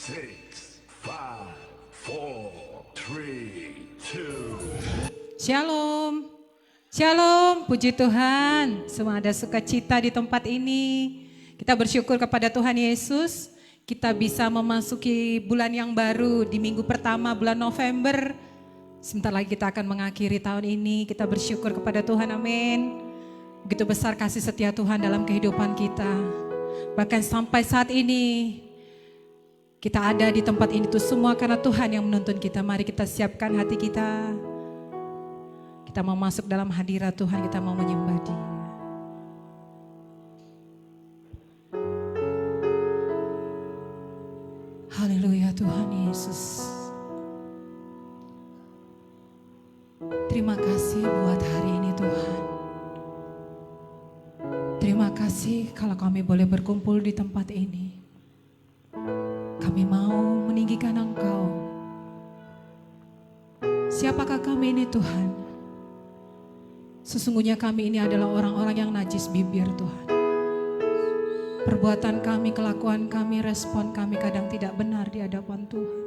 6, 5, 4, 3, 2. Shalom, shalom, puji Tuhan. Semua ada sukacita di tempat ini. Kita bersyukur kepada Tuhan Yesus. Kita bisa memasuki bulan yang baru di minggu pertama bulan November. Sebentar lagi kita akan mengakhiri tahun ini. Kita bersyukur kepada Tuhan, amin. Begitu besar kasih setia Tuhan dalam kehidupan kita. Bahkan sampai saat ini kita ada di tempat ini itu semua karena Tuhan yang menuntun kita. Mari kita siapkan hati kita. Kita mau masuk dalam hadirat Tuhan, kita mau menyembah Dia. Haleluya Tuhan Yesus. Terima kasih buat hari ini Tuhan. Terima kasih kalau kami boleh berkumpul di tempat ini. Kami mau meninggikan Engkau. Siapakah kami ini Tuhan? Sesungguhnya kami ini adalah orang-orang yang najis bibir Tuhan. Perbuatan kami, kelakuan kami, respon kami kadang tidak benar di hadapan Tuhan.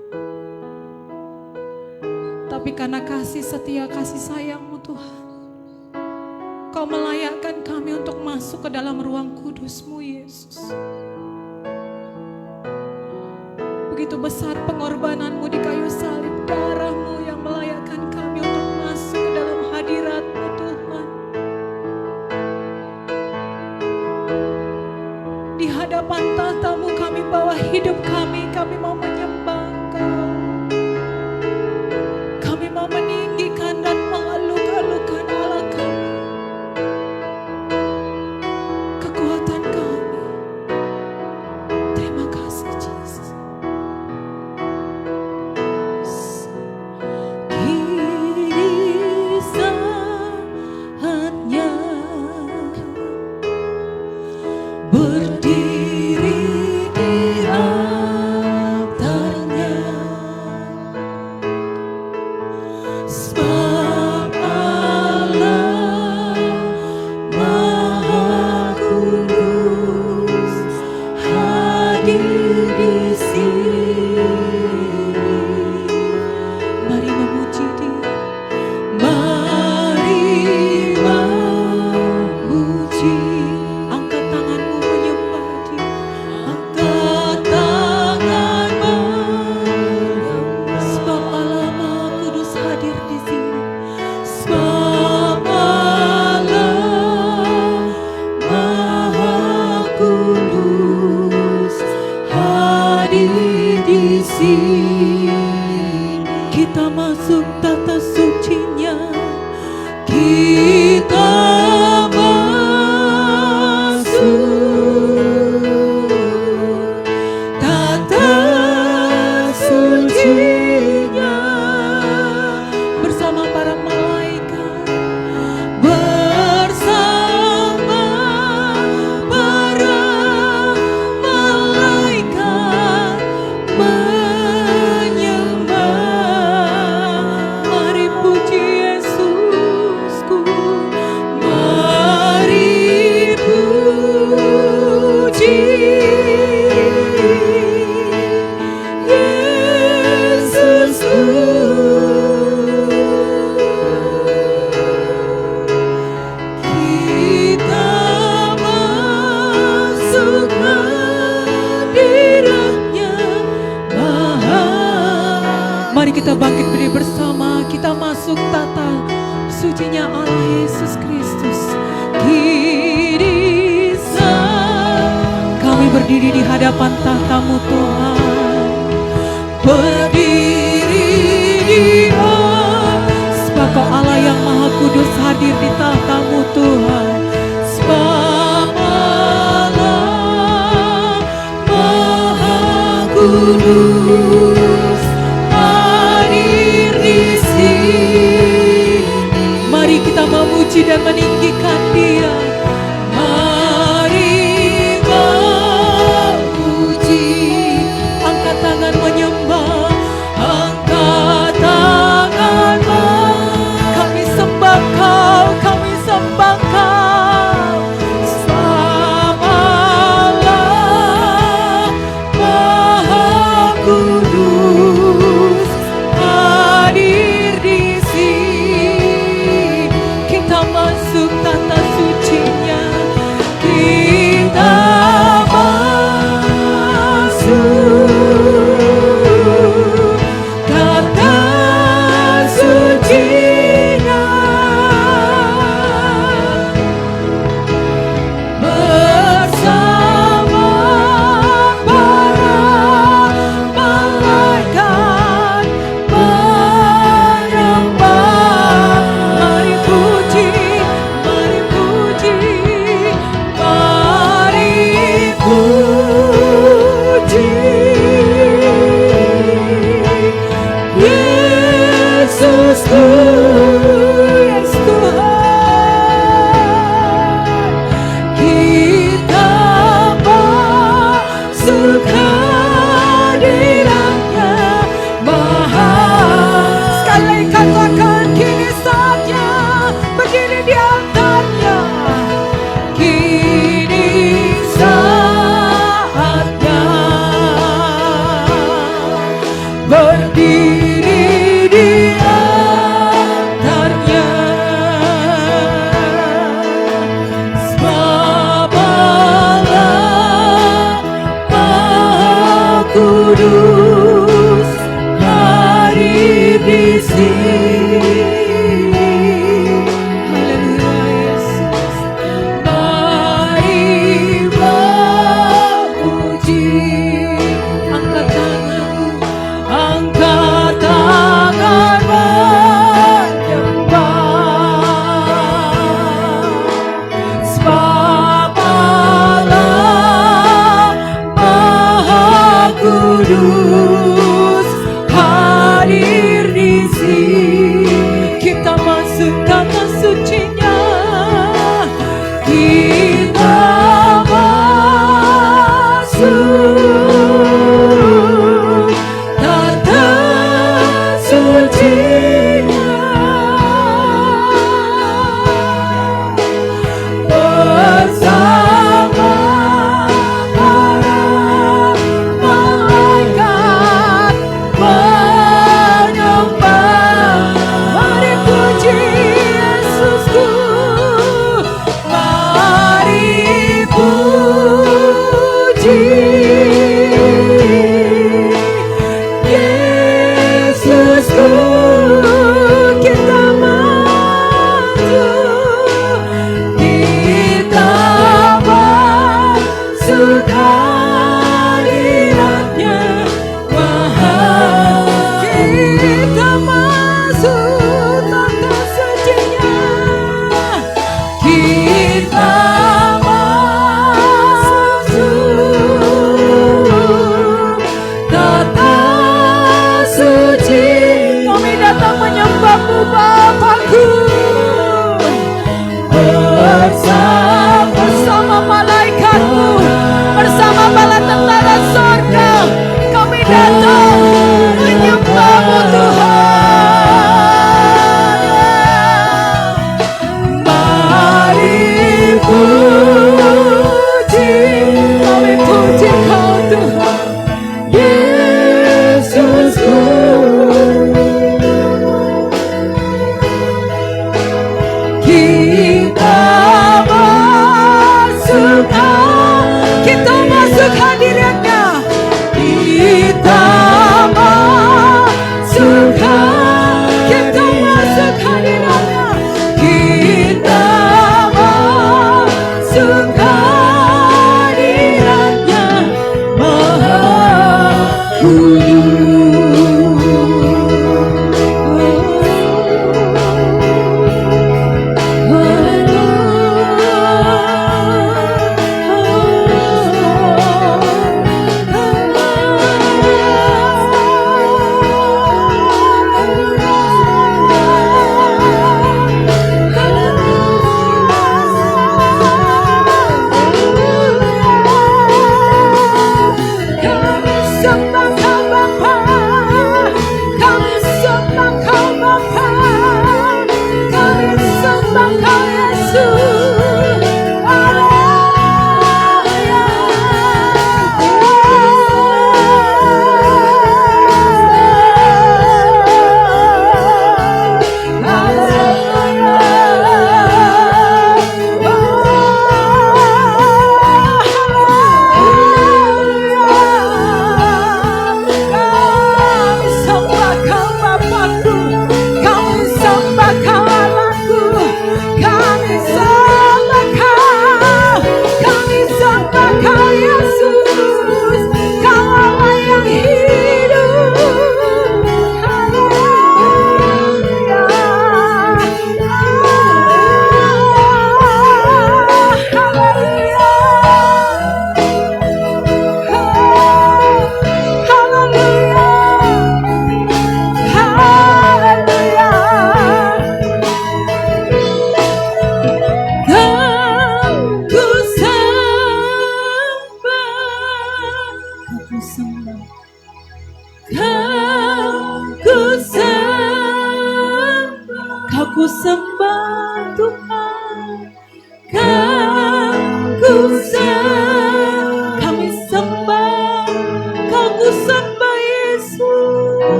Tapi karena kasih setia, kasih sayang-Mu Tuhan, Kau melayakkan kami untuk masuk ke dalam ruang kudus-Mu Yesus. Begitu besar pengorbanan-Mu di kayu salib, darah-Mu yang melayakkan kami untuk masuk ke dalam hadirat-Mu Tuhan. Di hadapan tahta-Mu kami bawa hidup kami mau menyembah Engkau. Kami mau meninggikan dan mengaluk-alukan Allah kami. Kekuatan kami. Terima kasih Yesus. Kini saatnya berdiri di altarnya, sebab Allah Maha Kudus hadir di sini. Mari memuji Dia, mari memuji. Angkat tanganmu menyembah Dia, angkat tanganmu. Sebab Allah Maha Kudus hadir di sini. Sebab Allah Maha Kudus hadir di sini. Kita masuk tata sucinya, kita masuk tata sucinya bersama para malaikat, bersama para malaikat menyembah. Mari puji Yesusku, mari puji Yesusku. Kita masuk hadirat-Nya Maha. Mari kita bangkit berdiri bersama, kita masuk tata sucinya Allah Yesus Kristus. Kini kami berdiri di hadapan tahta-Mu Tuhan, berdiri di sebab Kau Allah yang Maha Kudus hadir di tahta-Mu Tuhan. Sebab Allah Maha Kudus hadir di sini. Mari kita memuji dan meninggikan Dia. Mari memuji, angkat tangan menyembah, angkat tanganmu. Kami sembah Kau, kami sembah Kau. Sebab Allah Maha kekuatannya. Kini saatnya berdiri di altarnya. Sebab Allah Maha Kudus hadir di sini. Haleluya Yesus. Mari memuji. Angkat tanganmu, angkat tangan menyembah. Sebab Allah Maha Kudus hadir di sini. Kita masuk tanah sucinya. Kita masuk tanah sucinya. Bersama para malaikat menyembah. Mari puji Yesusku. Mari puji Yesusku. Kita maju, kita masuk hadiratnya Maha. Kita masuk tanah sucinya. Kita masuk tanah suci. Kami datang menyembahmu Bapakku. Bersama malaikatmu, bersama bala tentara sorga, kami datang menyembahmu Tuhan. Mari puji, kami puji Kau Tuhan Yesusku. Kita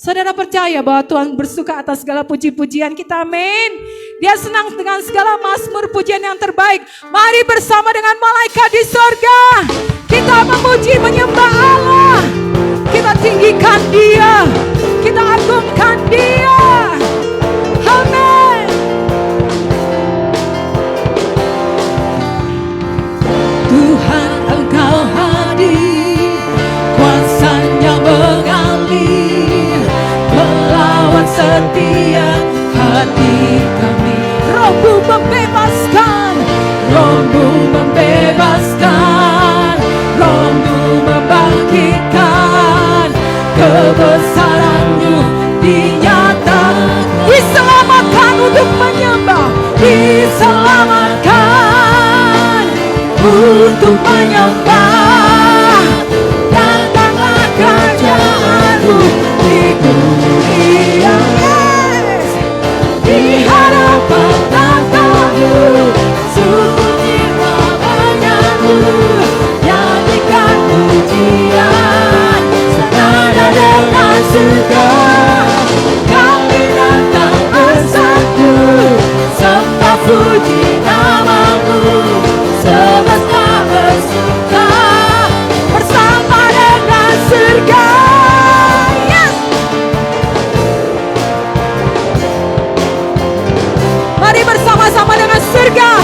Saudara percaya bahwa Tuhan bersuka atas segala puji-pujian kita, amin. Dia senang dengan segala mazmur pujian yang terbaik. Mari bersama dengan malaikat di sorga kita memuji menyembah Allah. Kita tinggikan Dia, kita agungkan Dia. Amin. Tuhan, Engkau hadir, kuasa-Nya mengalir, melawan setiap hati kami. Roh-Mu membebaskan, Roh-Mu membebaskan, Roh-Mu membangkitkan, kebesaran-Mu dinyatakan. Diselamatkan untuk menyembah, diselamatkan untuk menyembah. Datanglah kerajaan-Mu di dunia, yes. Di hadapan tahta-Mu sungguh jiwa menyanyi, nyanyikan pujian senada dengan surga. Kami datang bersatu, sembah puji nama-Mu, semesta bersuka bersama dengan surga. Yes. Mari bersama-sama dengan surga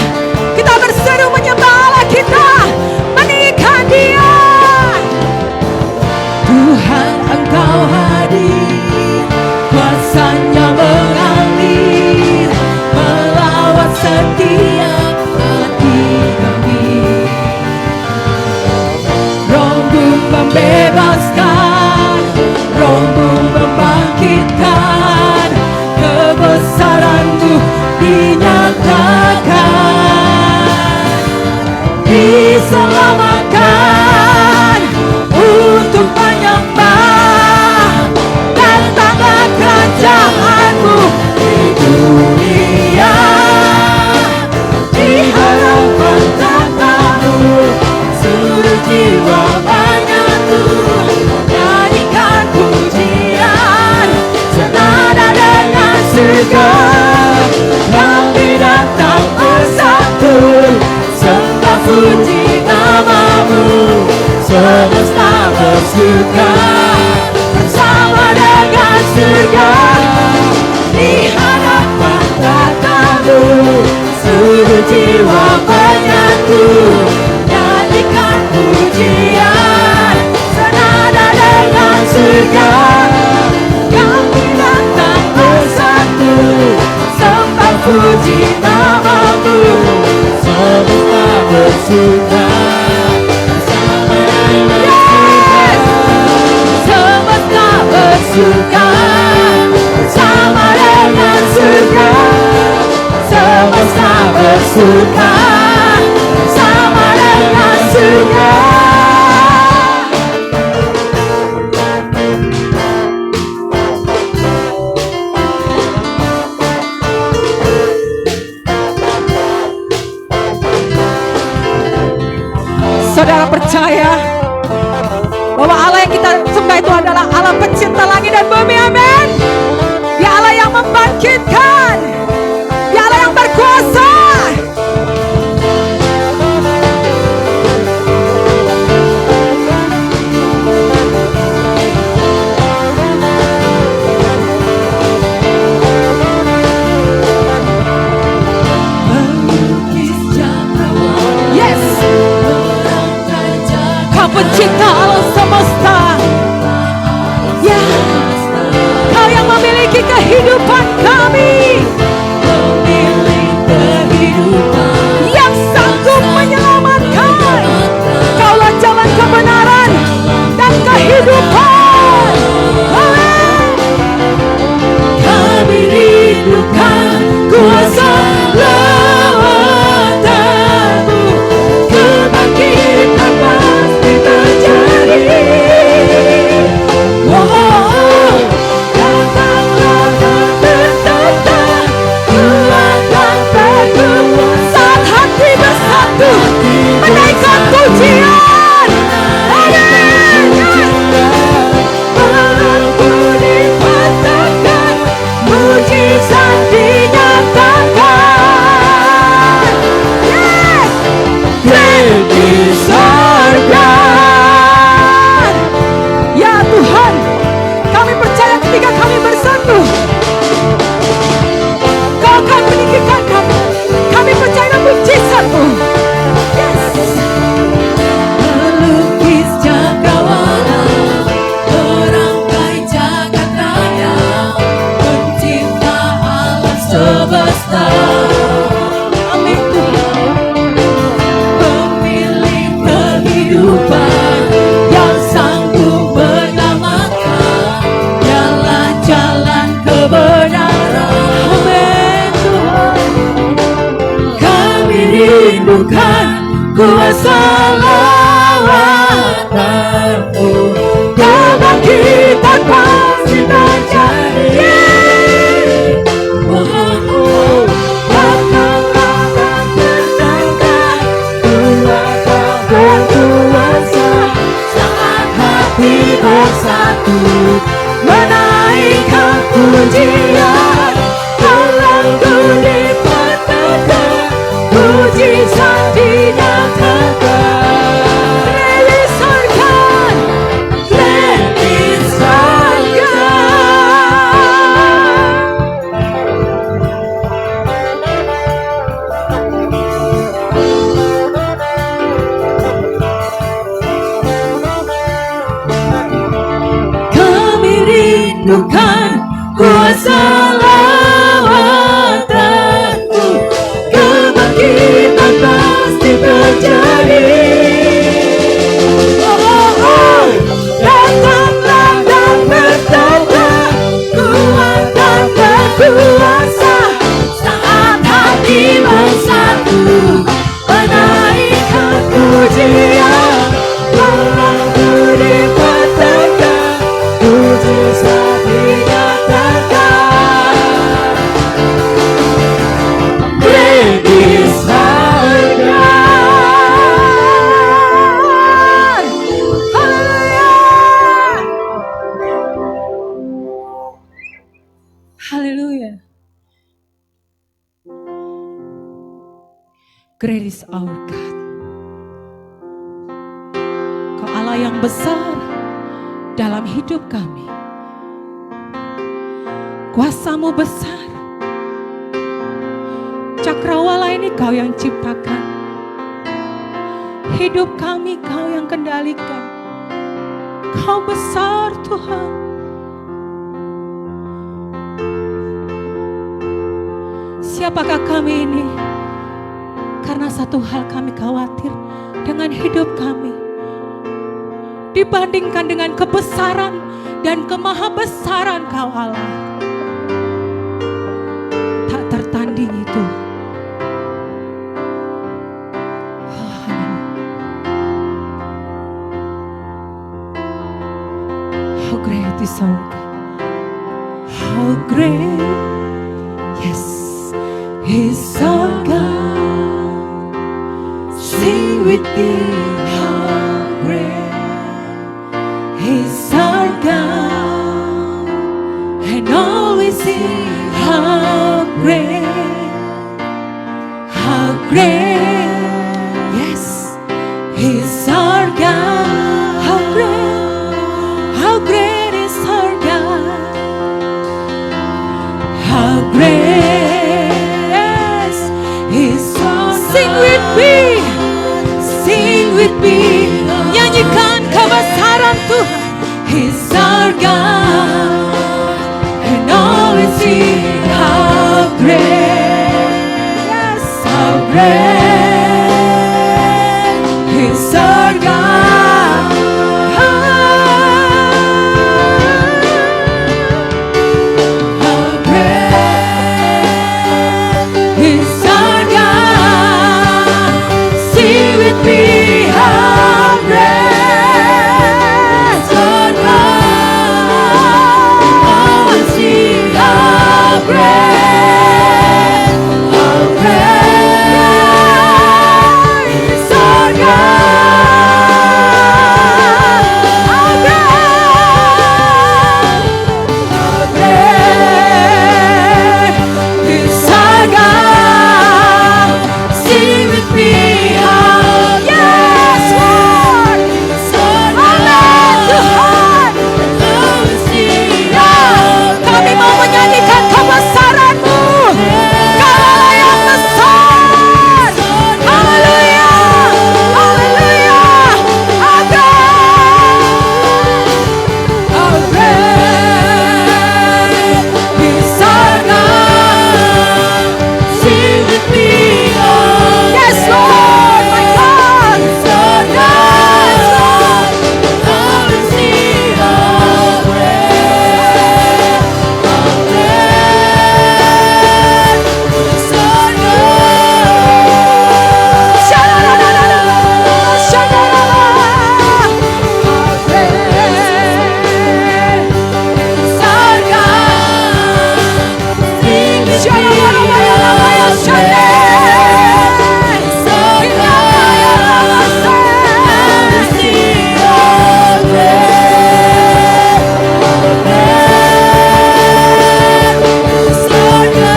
kita berseru menyembah Allah kita, meninggikan Dia. Tuhan, Engkau hadir, kuasa-Nya mengalir, melawan setiap hati kami. Roh-Mu membebaskan, Roh-Mu membangkitkan, kebesaran-Mu dinyatakan, diselamatkan untuk puji namamu, semesta bersuka bersama dengan surga di hadapan tatamu. Seluruh jiwa menyatu nyanyikan pujian senada dengan surga. Kami datang bersatu sembah puji namamu, semesta bersuka bersama dengan surga. Semesta bersuka bersama dengan surga. Semesta bersuka bersama dengan surga. Saudara percaya bahwa Allah yang kita sembah itu adalah Allah pencipta langit dan bumi, amin. Dia Allah yang membangkitkan, Dia Allah yang berkuasa. Yes, Kau pencipta alam semesta. Ya, Kau yang memiliki kehidupan kami, yang sanggup menyelamatkan. Kaulah jalan kebenaran dan kehidupan. Amin. Kami rindukan kuasa lawatanmu, kebangkitan pasti terjadi. Oh, datanglah dan bertata, kuatkan teguh Saat hati bersatu menaikkan pujian. Amin. Belenggu dipatahkan, mujizat dinyatakan. Yes. Great is our God. Ya Tuhan, kami percaya ketika kami bersatu, Kau akan meninggikan kami. Kami percaya dalam mujizat-Mu. Yes. Melukis cakrawala, merangkai jagat raya, pencipta alam semesta. Amin Tuhan. Pemilik kehidupan yang sanggup menyelamatkan, jalan-jalan kebenaran. Amin Tuhan. Kami rindukan kuasa lawatanmu, kebangkitan pasti terjadi. Oh, datanglah dan bertengkar, kuatkan berkuasa saat hati bersatu menaikkan pujian. Belenggu dipatahkan, mujizat dinyatakan. Rilisarkan. Great is our God. Kami rindukan kuasa lawatanmu, kebangkitan pasti terjadi. Oh, datanglah dan bertata, kuatkan berkuasa saat hati bersatu menaikkan pujian. Belenggu dipatahkan, mujizat dinyatakan. Great is our God. Haleluya. Great is our God. besar dalam hidup kami. Kuasa-Mu besar. Cakrawala ini Kau yang ciptakan. Hidup kami Kau yang kendalikan. Kau besar Tuhan. Siapakah kami ini? Karena satu hal kami khawatir dengan hidup kami. Dibandingkan dengan kebesaran dan kemahabesaran Kau Allah. Tak tertanding itu. How great is our God. How great, yes, is our God. Sing with me, how great is our God. And always sing, how great, yes, is our God. How great is our God. How great is our God. Sing with me, nyanyikan kebesaran Tuhan. He's our God, and always sing how great, yes, how great is our God. How great is our God. Sing with me, how great is our God. Always sing how great is our God. How great is our God. Sing with me, how yes, Lord, amen, Tuhan. Kami mau menyanyikan kebesaran-Mu. Kaulah yang besar. Haleluya, haleluya. How great is our God. Sing with me, oh yes, Lord, my God. It's our God. Always sing, how great is our God. Sha-la-la-la-la-la, sha-la-la-la. How great is our God. Sing with me, it's our God.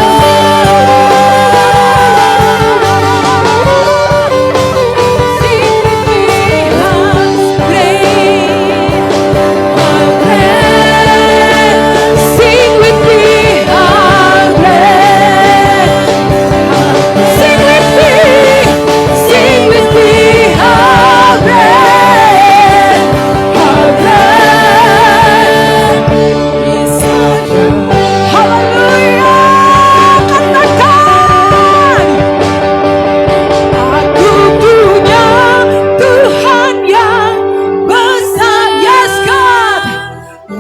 Sing with me, how great. Sing with me, sing with me, how great is our God. Haleluya, katakan, aku punya Tuhan yang besar, yes God,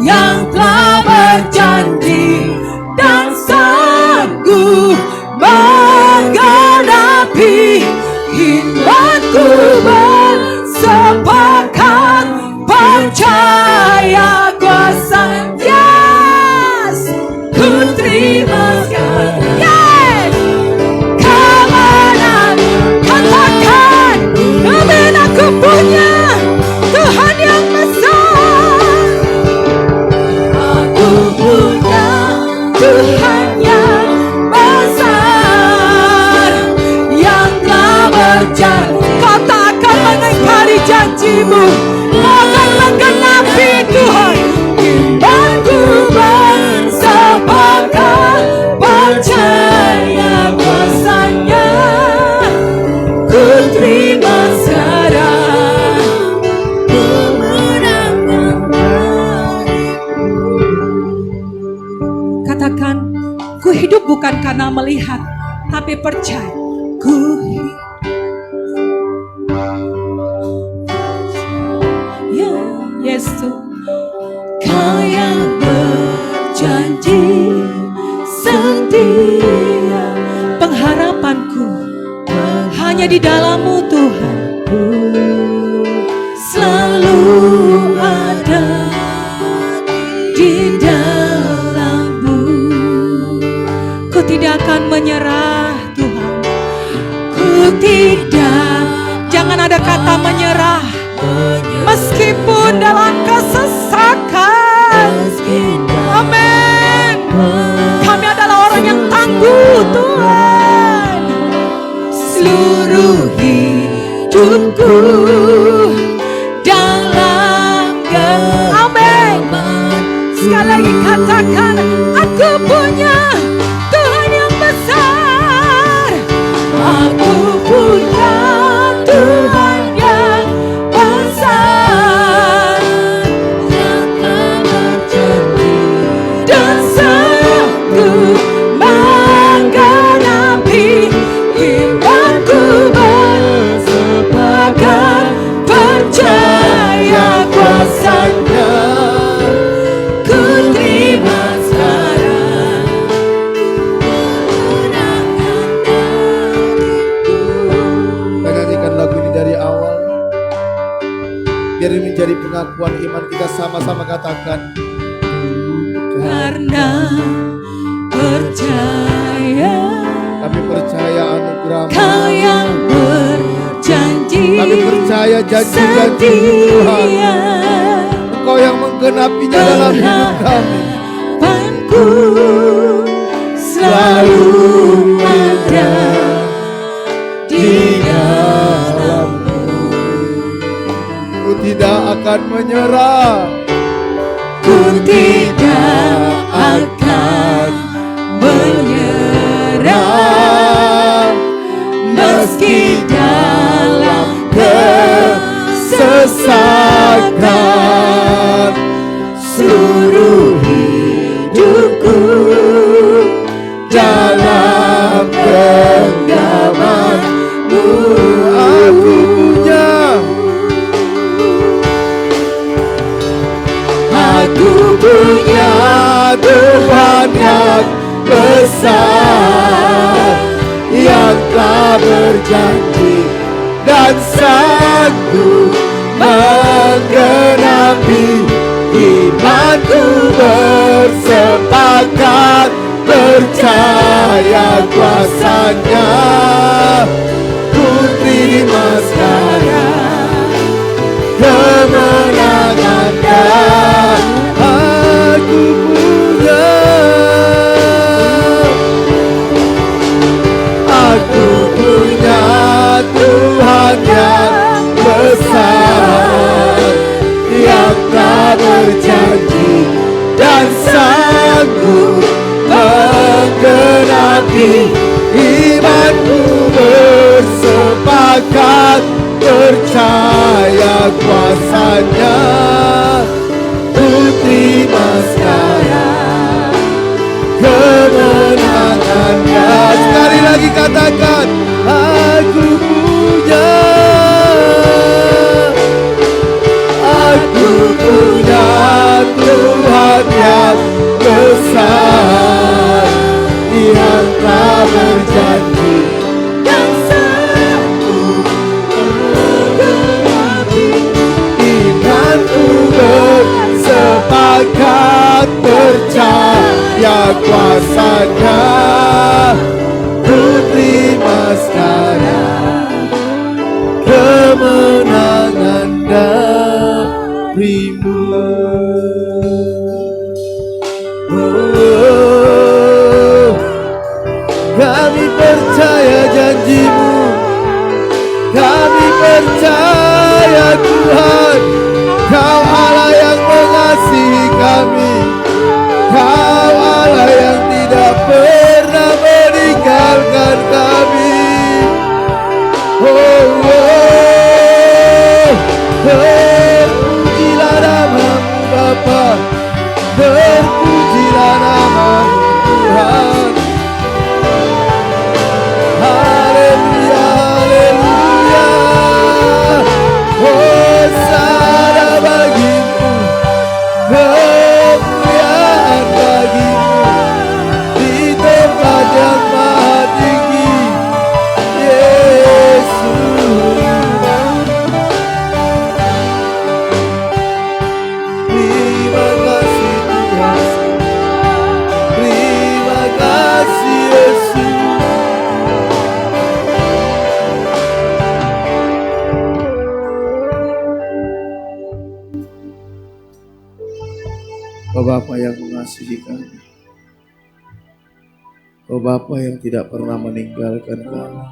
yang telah berjanji dan sanggup menggenapi imanku bersepakat percaya kuasa, yes, ku terima sekarang, yes, kemenangan, katakan, amin, aku punya Tuhan yang besar. Aku punya Tuhan yang besar, yang telah berjanji. Kau tak akan mengingkari janji-Mu. Kau akan karena melihat, tapi percaya. Ku ya Yesus, Kau yang berjanji setia, pengharapanku hanya di dalam-Mu Tuhan, selalu ada di dalam-Mu. Ku tidak akan menyerah Tuhan, ku tidak, jangan ada kata menyerah, meskipun dalam kesesakan. Amin. Kami adalah orang yang tangguh Tuhan. Seluruh hidupku dalam amin. Sekali lagi katakan, aku punya Tuhan yang besar. Aku punya Tuhan yang besar, yang telah berjanji dan sanggup menggenapi imanku bersepakat percaya kuasa-Nya. Ku terima sekarang kemenangan dariku. Kita nyanyikan lagu ini dari awal, biar ini menjadi pengakuan iman kita, sama-sama katakan. Karena percaya Kami percaya anugerah-Mu, Kau yang berjanji kami percaya janji-janji Tuhan, setia, Engkau yang menggenapinya dalam hidup kami. harapanku selalu ada di dalam-Mu. Ku tidak akan menyerah, Ku tidak akan menyerah, meski dalam kesesakan. seluruh hidupku dalam genggaman-Mu. Aku punya, Aku punya Tuhan yang besar, yang telah berjanji dan sanggup menggenapi imanku bersepakat percaya kuasa-Nya. Ku terima sekarang kemenangan dan aku punya, aku punya Tuhan yang besar, yang telah berjanji dan sanggup menggenapi imanku bersepakat percaya kuasa-Nya. Hosana bagimu, kemuliaan bagimu di tempat yang maha tinggi, Yesus. Terima kasih Tuhan, terima kasih Yesus. Kau Bapa yang mengasihi kami, Kau Bapa yang tidak pernah meninggalkan kami,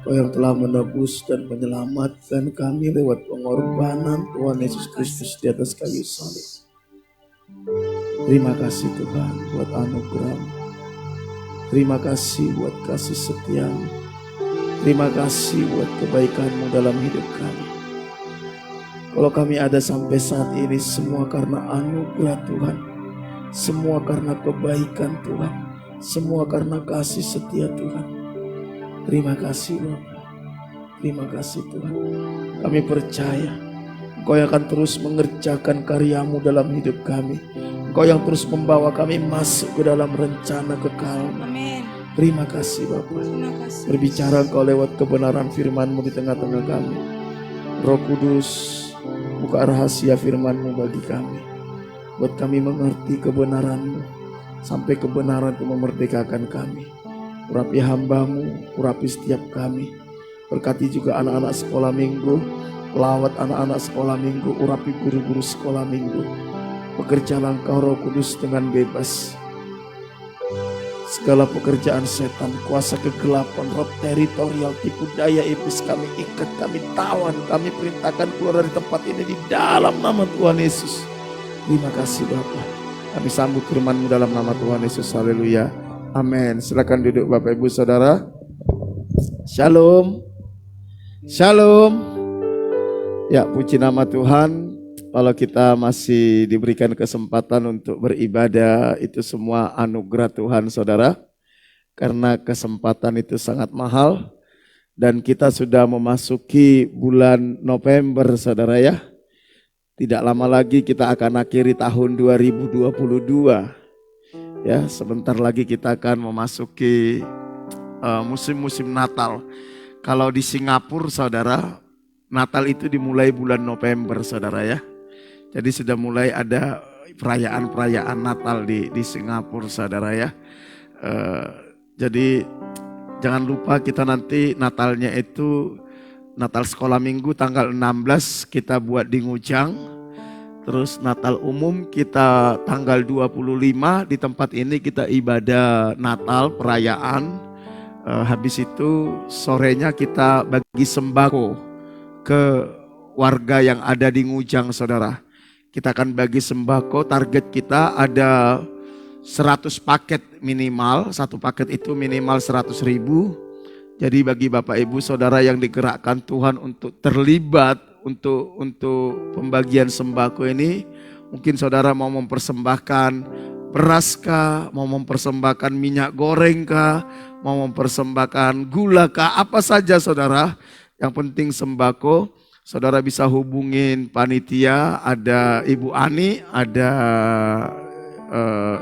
Kau yang telah menebus dan menyelamatkan kami lewat pengorbanan Tuhan Yesus Kristus di atas kayu salib. Terima kasih Tuhan buat anugerah-Mu. Terima kasih buat kasih setia-Mu. Terima kasih buat kebaikan-Mu dalam hidup kami. Kalau kami ada sampai saat ini semua karena anugerah Tuhan, semua karena kebaikan Tuhan, semua karena kasih setia Tuhan. Terima kasih Bapa, terima kasih Tuhan. Kami percaya Engkau yang akan terus mengerjakan karya-Mu dalam hidup kami. Engkau yang terus membawa kami masuk ke dalam rencana kekal. Amin. Terima kasih Bapa. Terima kasih. Berbicara Engkau lewat kebenaran firman-Mu di tengah-tengah kami. Roh Kudus, buka rahasia firman-Mu bagi kami. Buat kami mengerti kebenaran-Mu, sampai kebenaran itu memerdekakan kami. Urapi hamba-Mu, urapi setiap kami. Berkati juga anak-anak sekolah minggu, lawat anak-anak sekolah minggu, urapi guru-guru sekolah minggu. Bekerjalah Engkau Roh Kudus dengan bebas. Segala pekerjaan setan, kuasa kegelapan, roh teritorial, tipu daya iblis kami ikat, kami tawan, kami perintahkan keluar dari tempat ini di dalam nama Tuhan Yesus. Terima kasih Bapa. Kami sambut firman-Mu dalam nama Tuhan Yesus. Haleluya. Amin. Silakan duduk Bapak Ibu Saudara. Shalom. Shalom. Ya, puji nama Tuhan. Kalau kita masih diberikan kesempatan untuk beribadah, itu semua anugerah Tuhan Saudara. Karena kesempatan itu sangat mahal. Dan kita sudah memasuki bulan November Saudara ya. Tidak lama lagi kita akan akhiri tahun 2022. Ya, sebentar lagi kita akan memasuki musim-musim Natal. Kalau di Singapura Saudara, Natal itu dimulai bulan November Saudara ya. Jadi sudah mulai ada perayaan-perayaan Natal di Singapura Saudara ya. Jadi jangan lupa kita nanti Natalnya itu Natal sekolah minggu tanggal 16 kita buat di Ngujang. Terus Natal umum kita tanggal 25 di tempat ini kita ibadah Natal perayaan. Habis itu sorenya kita bagi sembako ke warga yang ada di Ngujang Saudara. Kita akan bagi sembako, target kita ada 100 paket minimal, satu paket itu minimal 100.000. Jadi bagi Bapak Ibu Saudara yang digerakkan Tuhan untuk terlibat untuk pembagian sembako ini, mungkin Saudara mau mempersembahkan beras kah, mau mempersembahkan minyak goreng kah, mau mempersembahkan gula kah, apa saja Saudara, yang penting sembako. Saudara bisa hubungin panitia, ada Ibu Ani, ada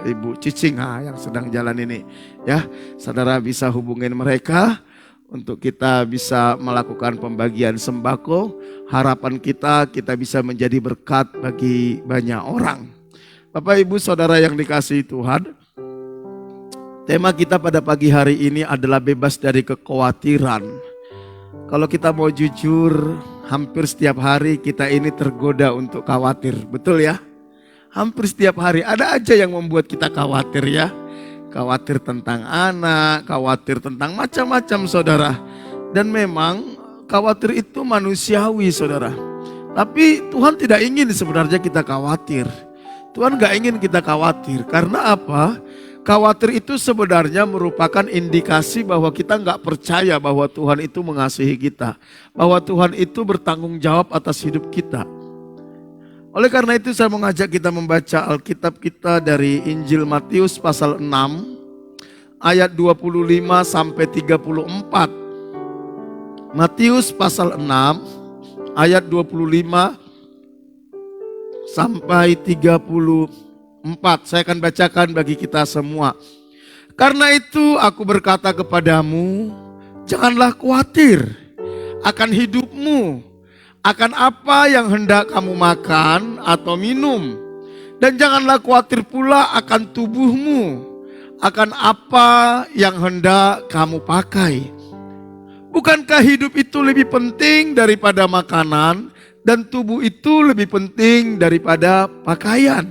Ibu Cicing yang sedang jalan ini. Ya, saudara bisa hubungin mereka untuk kita bisa melakukan pembagian sembako. Harapan kita bisa menjadi berkat bagi banyak orang. Bapak Ibu Saudara yang dikasihi Tuhan, tema kita pada pagi hari ini adalah bebas dari kekhawatiran. Kalau kita mau jujur, hampir setiap hari kita ini tergoda untuk khawatir, betul ya? Hampir setiap hari ada aja yang membuat kita khawatir ya. Khawatir tentang anak, khawatir tentang macam-macam Saudara. Dan memang khawatir itu manusiawi Saudara. Tapi Tuhan tidak ingin sebenarnya kita khawatir. Tuhan gak ingin kita khawatir, karena apa? Khawatir itu sebenarnya merupakan indikasi bahwa kita gak percaya bahwa Tuhan itu mengasihi kita. Bahwa Tuhan itu bertanggung jawab atas hidup kita. Oleh karena itu saya mengajak kita membaca Alkitab kita dari Injil Matius pasal 6 ayat 25 sampai 34. Matius pasal 6 ayat 25 sampai 34. Saya akan bacakan bagi kita semua. Karena itu aku berkata kepadamu, janganlah khawatir akan hidupmu, akan apa yang hendak kamu makan atau minum. Dan janganlah khawatir pula akan tubuhmu, akan apa yang hendak kamu pakai. Bukankah hidup itu lebih penting daripada makanan, dan tubuh itu lebih penting daripada pakaian?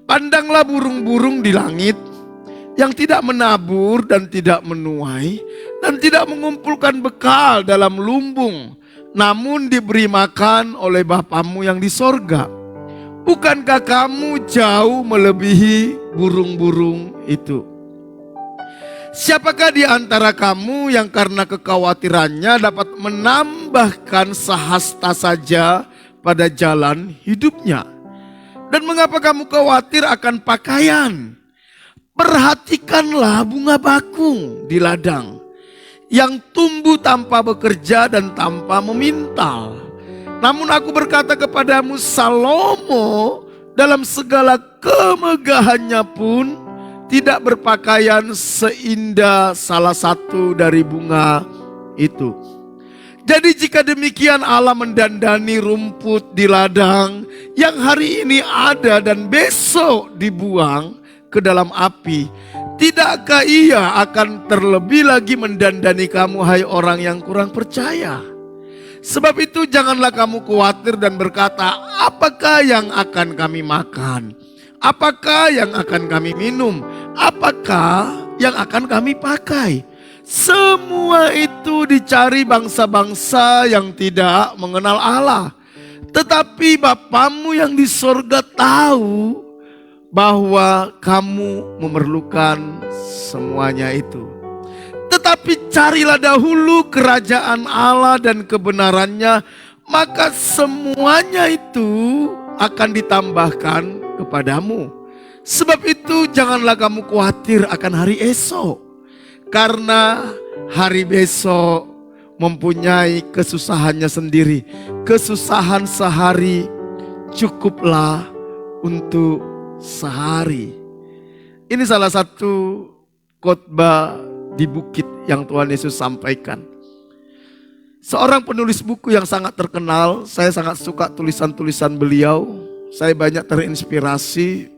Pandanglah burung-burung di langit, yang tidak menabur dan tidak menuai, dan tidak mengumpulkan bekal dalam lumbung, namun diberi makan oleh Bapamu yang di sorga. Bukankah kamu jauh melebihi burung-burung itu? Siapakah di antara kamu yang karena kekhawatirannya dapat menambahkan sehasta saja pada jalan hidupnya? Dan mengapa kamu khawatir akan pakaian? Perhatikanlah bunga bakung di ladang, yang tumbuh tanpa bekerja dan tanpa memintal. Namun aku berkata kepadamu, Salomo dalam segala kemegahannya pun tidak berpakaian seindah salah satu dari bunga itu. Jadi jika demikian Allah mendandani rumput di ladang yang hari ini ada dan besok dibuang ke dalam api, tidakkah Ia akan terlebih lagi mendandani kamu, hai orang yang kurang percaya? Sebab itu janganlah kamu khawatir dan berkata, apakah yang akan kami makan? Apakah yang akan kami minum? Apakah yang akan kami pakai? Semua itu dicari bangsa-bangsa yang tidak mengenal Allah. Tetapi Bapamu yang di sorga tahu bahwa kamu memerlukan semuanya itu. Tetapi carilah dahulu kerajaan Allah dan kebenarannya, maka semuanya itu akan ditambahkan kepadamu. Sebab itu janganlah kamu khawatir akan hari esok, karena hari besok mempunyai kesusahannya sendiri. Kesusahan sehari cukuplah untuk sehari. Ini salah satu khotbah di bukit yang Tuhan Yesus sampaikan. Seorang penulis buku yang sangat terkenal, saya sangat suka tulisan-tulisan beliau. Saya banyak terinspirasi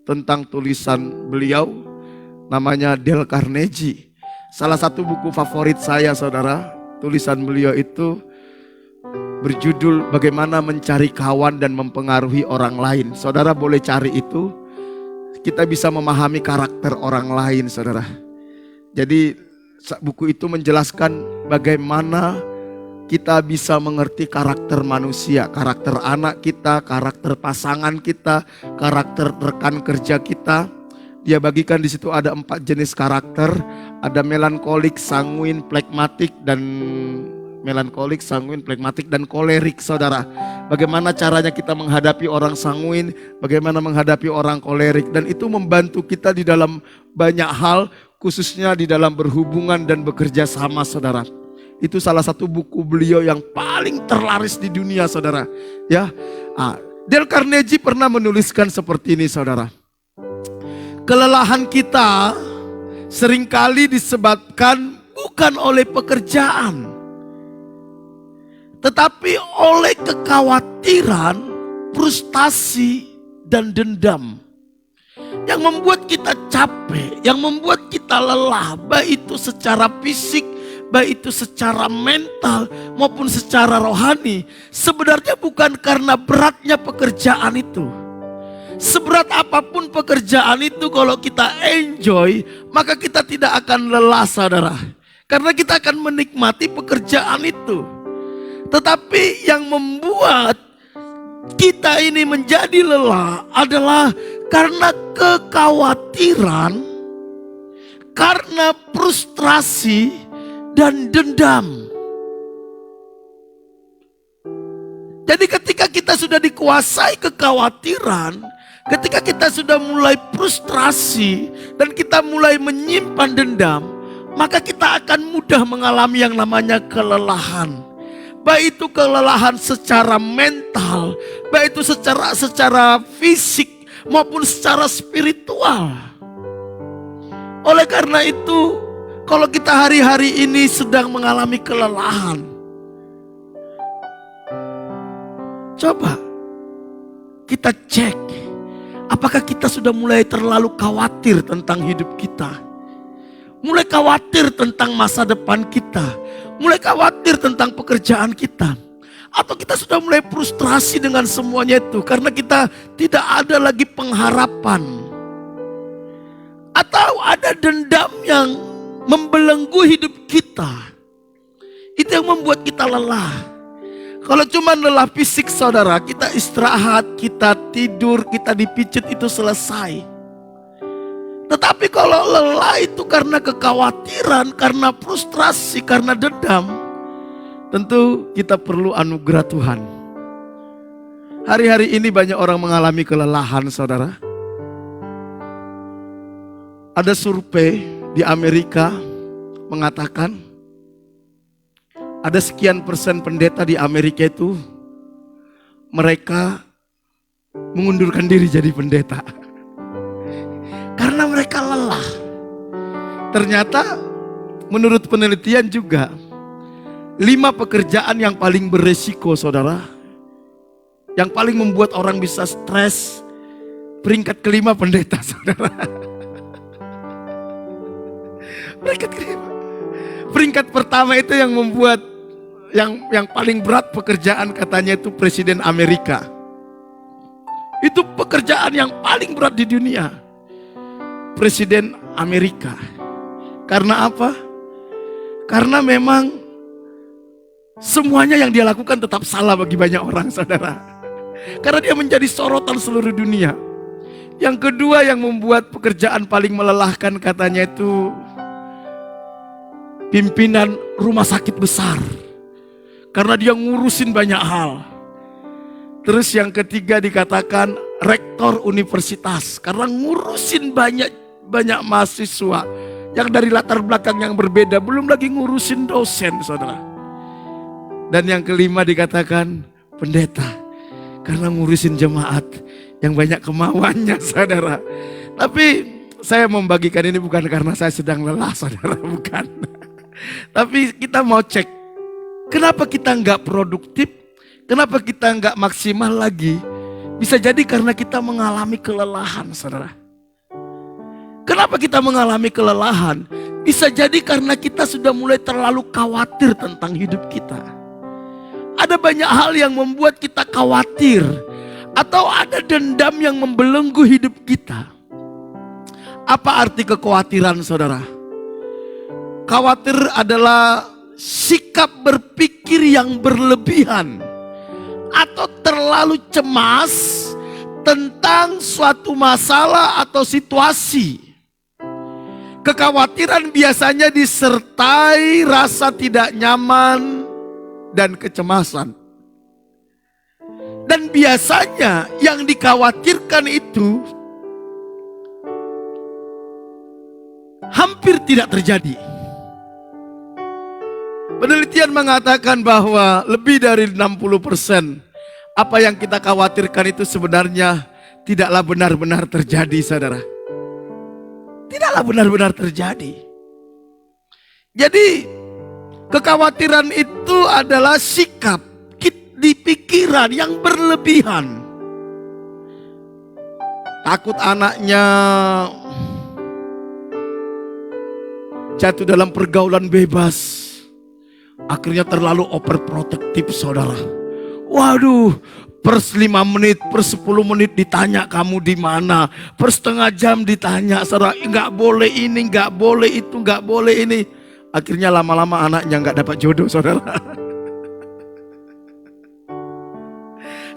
tentang tulisan beliau, namanya Dale Carnegie. Salah satu buku favorit saya, saudara, tulisan beliau itu berjudul Bagaimana Mencari Kawan dan Mempengaruhi Orang Lain. Saudara boleh cari itu, kita bisa memahami karakter orang lain, saudara. Jadi buku itu menjelaskan bagaimana kita bisa mengerti karakter manusia, karakter anak kita, karakter pasangan kita, karakter rekan kerja kita. Dia bagikan di situ ada 4 jenis karakter, ada melankolik, sanguin, plekmatik dan kolerik, saudara. Bagaimana caranya kita menghadapi orang sanguin, bagaimana menghadapi orang kolerik, dan itu membantu kita di dalam banyak hal, khususnya di dalam berhubungan dan bekerja sama, saudara. Itu salah satu buku beliau yang paling terlaris di dunia, saudara. Ya, Dale Carnegie pernah menuliskan seperti ini, saudara. Kelelahan kita seringkali disebabkan bukan oleh pekerjaan, tetapi oleh kekhawatiran, frustasi, dan dendam. Yang membuat kita capek, yang membuat kita lelah, baik itu secara fisik, baik itu secara mental maupun secara rohani. Sebenarnya bukan karena beratnya pekerjaan itu. Seberat apapun pekerjaan itu, kalau kita enjoy, maka kita tidak akan lelah, saudara. Karena kita akan menikmati pekerjaan itu. Tetapi yang membuat kita ini menjadi lelah adalah karena kekhawatiran, karena frustrasi dan dendam. Jadi ketika kita sudah dikuasai kekhawatiran, ketika kita sudah mulai frustrasi dan kita mulai menyimpan dendam, maka kita akan mudah mengalami yang namanya kelelahan. Baik itu kelelahan secara mental, baik itu secara fisik maupun secara spiritual. Oleh karena itu, kalau kita hari-hari ini sedang mengalami kelelahan, coba kita cek, apakah kita sudah mulai terlalu khawatir tentang hidup kita? Mulai khawatir tentang masa depan kita, mulai khawatir tentang pekerjaan kita, atau kita sudah mulai frustrasi dengan semuanya itu karena kita tidak ada lagi pengharapan, atau ada dendam yang membelenggu hidup kita. Itu yang membuat kita lelah. Kalau cuma lelah fisik saudara, kita istirahat, kita tidur, kita dipijit, itu selesai. Tetapi kalau lelah itu karena kekhawatiran, karena frustrasi, karena dendam, tentu kita perlu anugerah Tuhan. Hari-hari ini banyak orang mengalami kelelahan saudara. Ada survei di Amerika mengatakan ada sekian persen pendeta di Amerika itu mereka mengundurkan diri jadi pendeta. Karena mereka lelah. Ternyata menurut penelitian juga 5 pekerjaan yang paling beresiko saudara, yang paling membuat orang bisa stres, peringkat kelima pendeta saudara. Peringkat kelima. Peringkat pertama itu yang membuat yang paling berat pekerjaan katanya itu Presiden Amerika. Itu pekerjaan yang paling berat di dunia. Presiden Amerika. Karena apa? Karena memang semuanya yang dia lakukan tetap salah bagi banyak orang saudara. Karena dia menjadi sorotan seluruh dunia. Yang kedua yang membuat pekerjaan paling melelahkan katanya itu pimpinan rumah sakit besar. Karena dia ngurusin banyak hal. Terus yang ketiga dikatakan rektor universitas. Karena ngurusin banyak mahasiswa yang dari latar belakang yang berbeda, belum lagi ngurusin dosen saudara. Dan yang kelima dikatakan pendeta, karena ngurusin jemaat yang banyak kemauannya saudara. Tapi saya membagikan ini bukan karena saya sedang lelah saudara, bukan. Tapi kita mau cek, kenapa kita nggak produktif, kenapa kita nggak maksimal lagi. Bisa jadi karena kita mengalami kelelahan saudara. Kenapa kita mengalami kelelahan? Bisa jadi karena kita sudah mulai terlalu khawatir tentang hidup kita. Ada banyak hal yang membuat kita khawatir. Atau ada dendam yang membelenggu hidup kita. Apa arti kekhawatiran saudara? Khawatir adalah sikap berpikir yang berlebihan. Atau terlalu cemas tentang suatu masalah atau situasi. Kekhawatiran biasanya disertai rasa tidak nyaman dan kecemasan. Dan biasanya yang dikhawatirkan itu hampir tidak terjadi. Penelitian mengatakan bahwa lebih dari 60% apa yang kita khawatirkan itu sebenarnya tidaklah benar-benar terjadi saudara. Tidaklah benar-benar terjadi. Jadi kekhawatiran itu adalah sikap di pikiran yang berlebihan. Takut anaknya jatuh dalam pergaulan bebas. Akhirnya terlalu overprotective saudara. Waduh, per 5 menit, per 10 menit ditanya kamu di mana, per setengah jam ditanya, saudara, nggak boleh ini, nggak boleh itu, nggak boleh ini. Akhirnya lama-lama anaknya nggak dapat jodoh, saudara.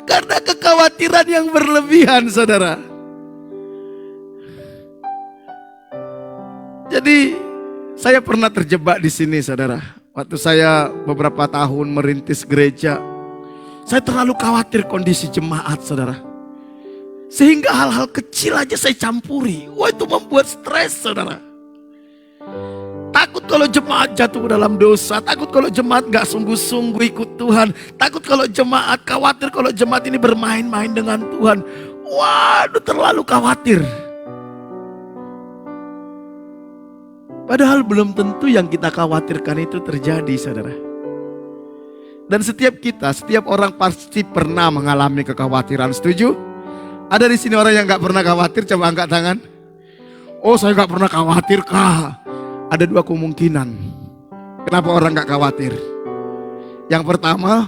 Karena kekhawatiran yang berlebihan, saudara. Jadi saya pernah terjebak di sini, saudara. Waktu saya beberapa tahun merintis gereja, saya terlalu khawatir kondisi jemaat, saudara. Sehingga hal-hal kecil aja saya campuri. Wah, itu membuat stres, saudara. Takut kalau jemaat jatuh ke dalam dosa. Takut kalau jemaat gak sungguh-sungguh ikut Tuhan. Takut kalau jemaat, khawatir kalau jemaat ini bermain-main dengan Tuhan. Waduh, terlalu khawatir. Padahal belum tentu yang kita khawatirkan itu terjadi, saudara. Dan setiap orang pasti pernah mengalami kekhawatiran. Setuju? Ada di sini orang yang gak pernah khawatir? Coba angkat tangan. Oh, saya gak pernah khawatir kah? Ada dua kemungkinan. Kenapa orang gak khawatir? Yang pertama,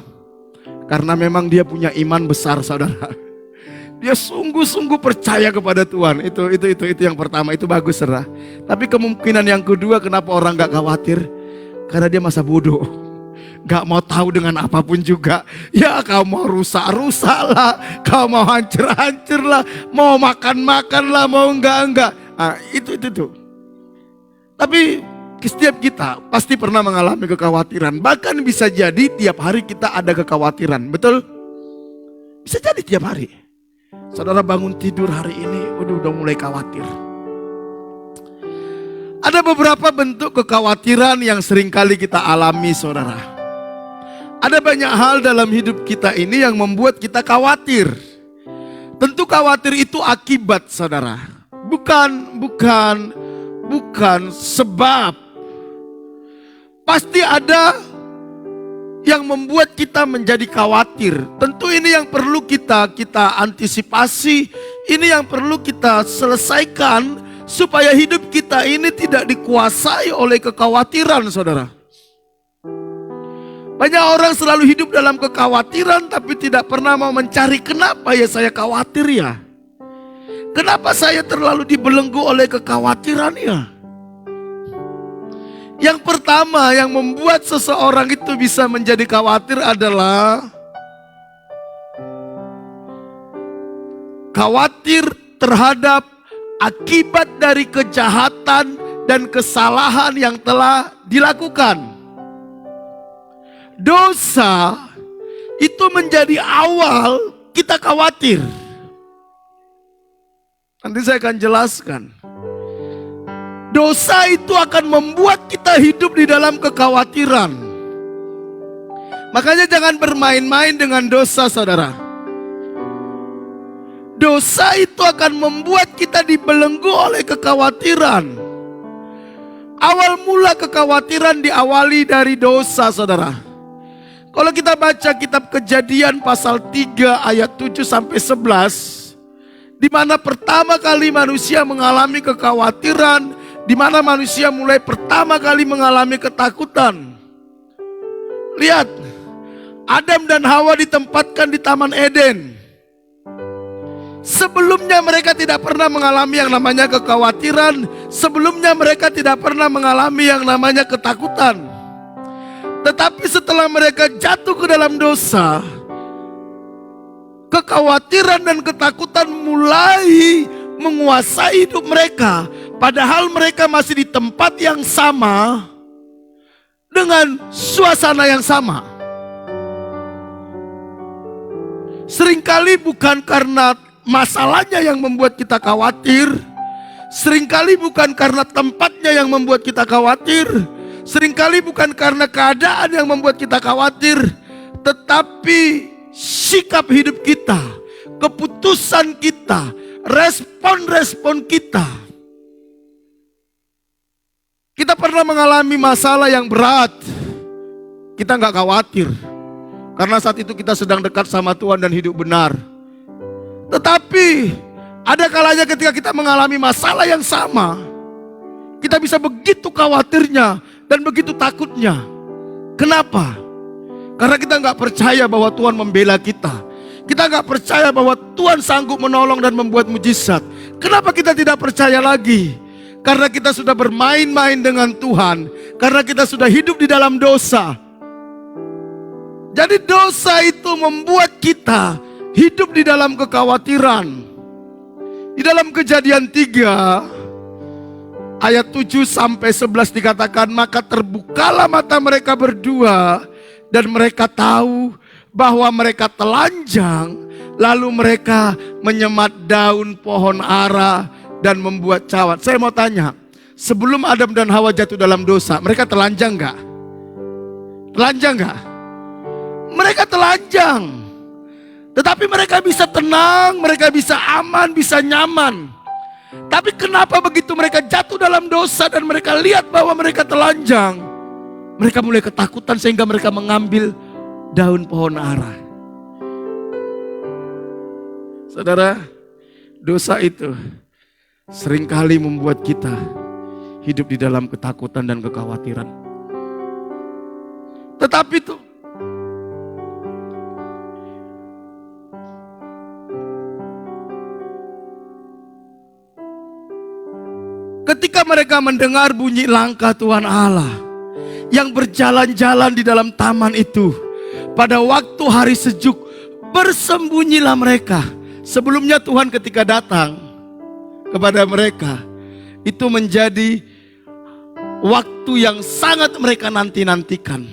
karena memang dia punya iman besar, saudara. Dia sungguh-sungguh percaya kepada Tuhan. Itu yang pertama, itu bagus, saudara. Tapi kemungkinan yang kedua, kenapa orang gak khawatir? Karena dia masa bodoh. Gak mau tahu dengan apapun juga. Ya, kau mau rusak lah, kau mau hancur lah, mau makan lah, mau enggak. Nah, itu. Tapi setiap kita pasti pernah mengalami kekhawatiran. Bahkan bisa jadi tiap hari kita ada kekhawatiran. Betul? Bisa jadi tiap hari. Saudara bangun tidur hari ini, udah mulai khawatir. Ada beberapa bentuk kekhawatiran yang seringkali kita alami, saudara. Ada banyak hal dalam hidup kita ini yang membuat kita khawatir. Tentu khawatir itu akibat, saudara. Bukan sebab. Pasti ada yang membuat kita menjadi khawatir. Tentu ini yang perlu kita antisipasi. Ini yang perlu kita selesaikan supaya hidup kita ini tidak dikuasai oleh kekhawatiran, saudara. Banyak orang selalu hidup dalam kekhawatiran tapi tidak pernah mau mencari kenapa ya saya khawatir ya. Kenapa saya terlalu dibelenggu oleh kekhawatiran ya? Yang pertama yang membuat seseorang itu bisa menjadi khawatir adalah khawatir terhadap akibat dari kejahatan dan kesalahan yang telah dilakukan. Dosa itu menjadi awal kita khawatir. Nanti saya akan jelaskan. Dosa itu akan membuat kita hidup di dalam kekhawatiran. Makanya jangan bermain-main dengan dosa, saudara. Dosa itu akan membuat kita dibelenggu oleh kekhawatiran. Awal mula kekhawatiran diawali dari dosa, saudara. Kalau kita baca kitab Kejadian pasal 3 ayat 7 sampai 11, di mana pertama kali manusia mengalami kekhawatiran, di mana manusia mulai pertama kali mengalami ketakutan. Lihat, Adam dan Hawa ditempatkan di Taman Eden. Sebelumnya mereka tidak pernah mengalami yang namanya kekhawatiran. Sebelumnya mereka tidak pernah mengalami yang namanya ketakutan. Tetapi setelah mereka jatuh ke dalam dosa, kekhawatiran dan ketakutan mulai menguasai hidup mereka. Padahal mereka masih di tempat yang sama dengan suasana yang sama. Seringkali bukan karena masalahnya yang membuat kita khawatir. Seringkali bukan karena tempatnya yang membuat kita khawatir. Seringkali bukan karena keadaan yang membuat kita khawatir. Tetapi sikap hidup kita, keputusan kita, respon-respon kita. Kita pernah mengalami masalah yang berat. Kita nggak khawatir. Karena saat itu kita sedang dekat sama Tuhan dan hidup benar. Tetapi ada kalanya ketika kita mengalami masalah yang sama, kita bisa begitu khawatirnya dan begitu takutnya. Kenapa? Karena kita nggak percaya bahwa Tuhan membela kita. Kita nggak percaya bahwa Tuhan sanggup menolong dan membuat mujizat. Kenapa kita tidak percaya lagi? Karena kita sudah bermain-main dengan Tuhan. Karena kita sudah hidup di dalam dosa. Jadi dosa itu membuat kita hidup di dalam kekhawatiran. Di dalam Kejadian 3 ayat 7 sampai 11 dikatakan, maka terbukalah mata mereka berdua dan mereka tahu bahwa mereka telanjang, lalu mereka menyemat daun pohon ara dan membuat cawat. Saya mau tanya, sebelum Adam dan Hawa jatuh dalam dosa, mereka telanjang nggak? Telanjang nggak? Mereka telanjang. Tetapi mereka bisa tenang, mereka bisa aman, bisa nyaman. Tapi kenapa begitu mereka jatuh dalam dosa dan mereka lihat bahwa mereka telanjang, mereka mulai ketakutan sehingga mereka mengambil daun pohon ara. Saudara, dosa itu seringkali membuat kita hidup di dalam ketakutan dan kekhawatiran. Tetapi itu ketika mereka mendengar bunyi langkah Tuhan Allah yang berjalan-jalan di dalam taman itu, pada waktu hari sejuk, bersembunyilah mereka. Sebelumnya Tuhan ketika datang kepada mereka, itu menjadi waktu yang sangat mereka nanti-nantikan.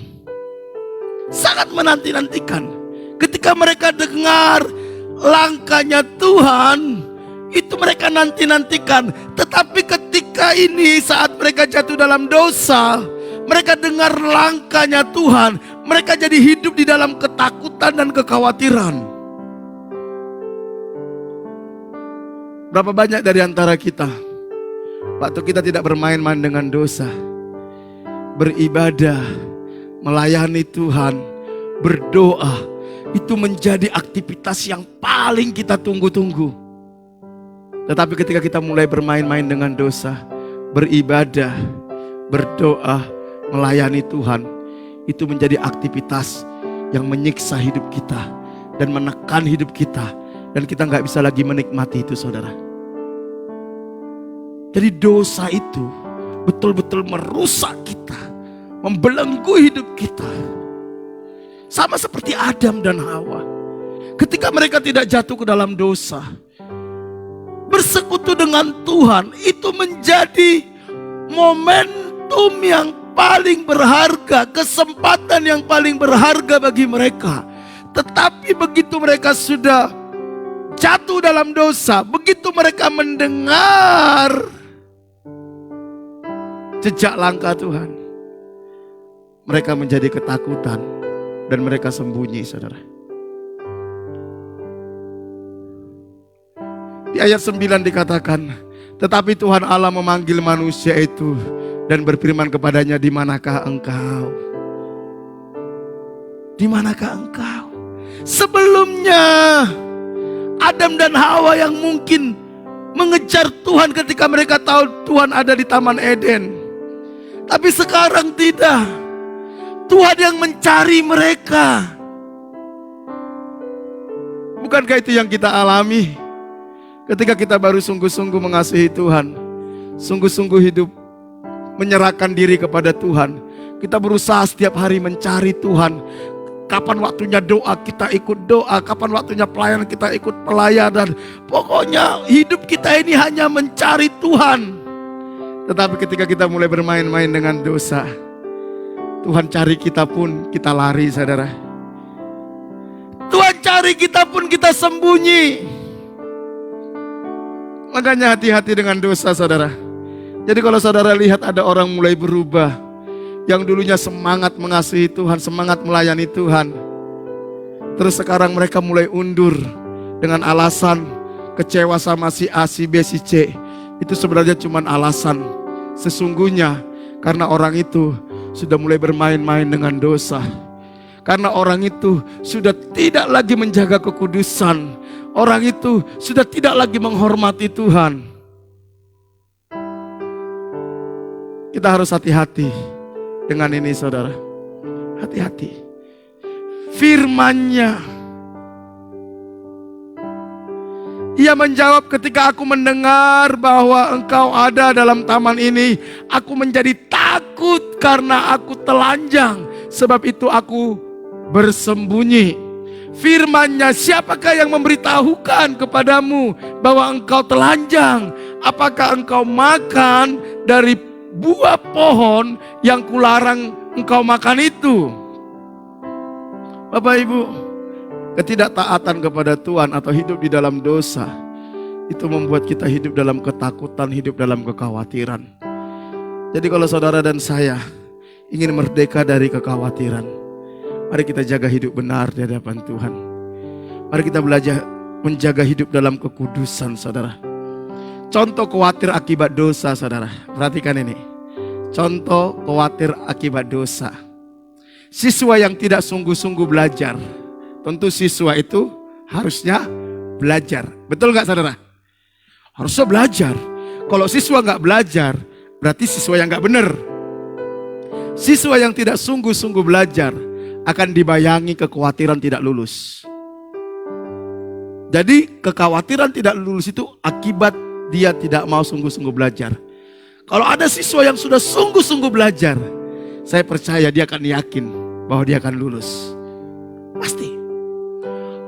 Sangat menanti-nantikan. Ketika mereka dengar langkahnya Tuhan, itu mereka nanti-nantikan. Tetapi ketika ini saat mereka jatuh dalam dosa, mereka dengar langkahnya Tuhan, mereka jadi hidup di dalam ketakutan dan kekhawatiran. Berapa banyak dari antara kita, waktu kita tidak bermain-main dengan dosa, beribadah, melayani Tuhan, berdoa, itu menjadi aktivitas yang paling kita tunggu-tunggu. Tetapi ketika kita mulai bermain-main dengan dosa, beribadah, berdoa, melayani Tuhan, itu menjadi aktivitas yang menyiksa hidup kita dan menekan hidup kita. Dan kita nggak bisa lagi menikmati itu, saudara. Jadi dosa itu betul-betul merusak kita, membelenggu hidup kita. Sama seperti Adam dan Hawa. Ketika mereka tidak jatuh ke dalam dosa, bersekutu dengan Tuhan, itu menjadi momentum yang paling berharga, kesempatan yang paling berharga bagi mereka. Tetapi begitu mereka sudah jatuh dalam dosa, begitu mereka mendengar jejak langkah Tuhan, mereka menjadi ketakutan dan mereka sembunyi, saudara. Di ayat 9 dikatakan, tetapi Tuhan Allah memanggil manusia itu dan berfirman kepadanya, di manakah engkau? Di manakah engkau? Sebelumnya Adam dan Hawa yang mungkin mengejar Tuhan ketika mereka tahu Tuhan ada di Taman Eden. Tapi sekarang tidak. Tuhan yang mencari mereka. Bukankah itu yang kita alami ketika kita baru sungguh-sungguh mengasihi Tuhan, sungguh-sungguh hidup menyerahkan diri kepada Tuhan. Kita berusaha setiap hari mencari Tuhan. Kapan waktunya doa, kita ikut doa. Kapan waktunya pelayanan, kita ikut pelayanan. Pokoknya hidup kita ini hanya mencari Tuhan. Tetapi ketika kita mulai bermain-main dengan dosa, Tuhan cari kita pun kita lari, saudara. Tuhan cari kita pun kita sembunyi. Makanya hati-hati dengan dosa, saudara. Jadi kalau saudara lihat ada orang mulai berubah, yang dulunya semangat mengasihi Tuhan, semangat melayani Tuhan, terus sekarang mereka mulai undur dengan alasan kecewa sama si A, si B, si C. Itu sebenarnya cuma alasan. Sesungguhnya karena orang itu sudah mulai bermain-main dengan dosa. Karena orang itu sudah tidak lagi menjaga kekudusan. Orang itu sudah tidak lagi menghormati Tuhan. Kita harus hati-hati dengan ini, saudara. Hati-hati. Firman-Nya, Ia menjawab, ketika aku mendengar bahwa engkau ada dalam taman ini, aku menjadi takut karena aku telanjang. Sebab itu aku bersembunyi. Firman-Nya, siapakah yang memberitahukan kepadamu bahwa engkau telanjang? Apakah engkau makan dari buah pohon yang kularang engkau makan itu? Bapak Ibu, ketidaktaatan kepada Tuhan atau hidup di dalam dosa, itu membuat kita hidup dalam ketakutan, hidup dalam kekhawatiran. Jadi kalau saudara dan saya ingin merdeka dari kekhawatiran, mari kita jaga hidup benar di hadapan Tuhan. Mari kita belajar menjaga hidup dalam kekudusan, saudara. Contoh khawatir akibat dosa, saudara. Perhatikan ini. Contoh khawatir akibat dosa. Siswa yang tidak sungguh-sungguh belajar. Tentu siswa itu harusnya belajar. Betul nggak, saudara? Harusnya belajar. Kalau siswa nggak belajar, berarti siswa yang nggak benar. Siswa yang tidak sungguh-sungguh belajar akan dibayangi kekhawatiran tidak lulus. Jadi kekhawatiran tidak lulus itu akibat dia tidak mau sungguh-sungguh belajar. Kalau ada siswa yang sudah sungguh-sungguh belajar, saya percaya dia akan yakin bahwa dia akan lulus. Pasti.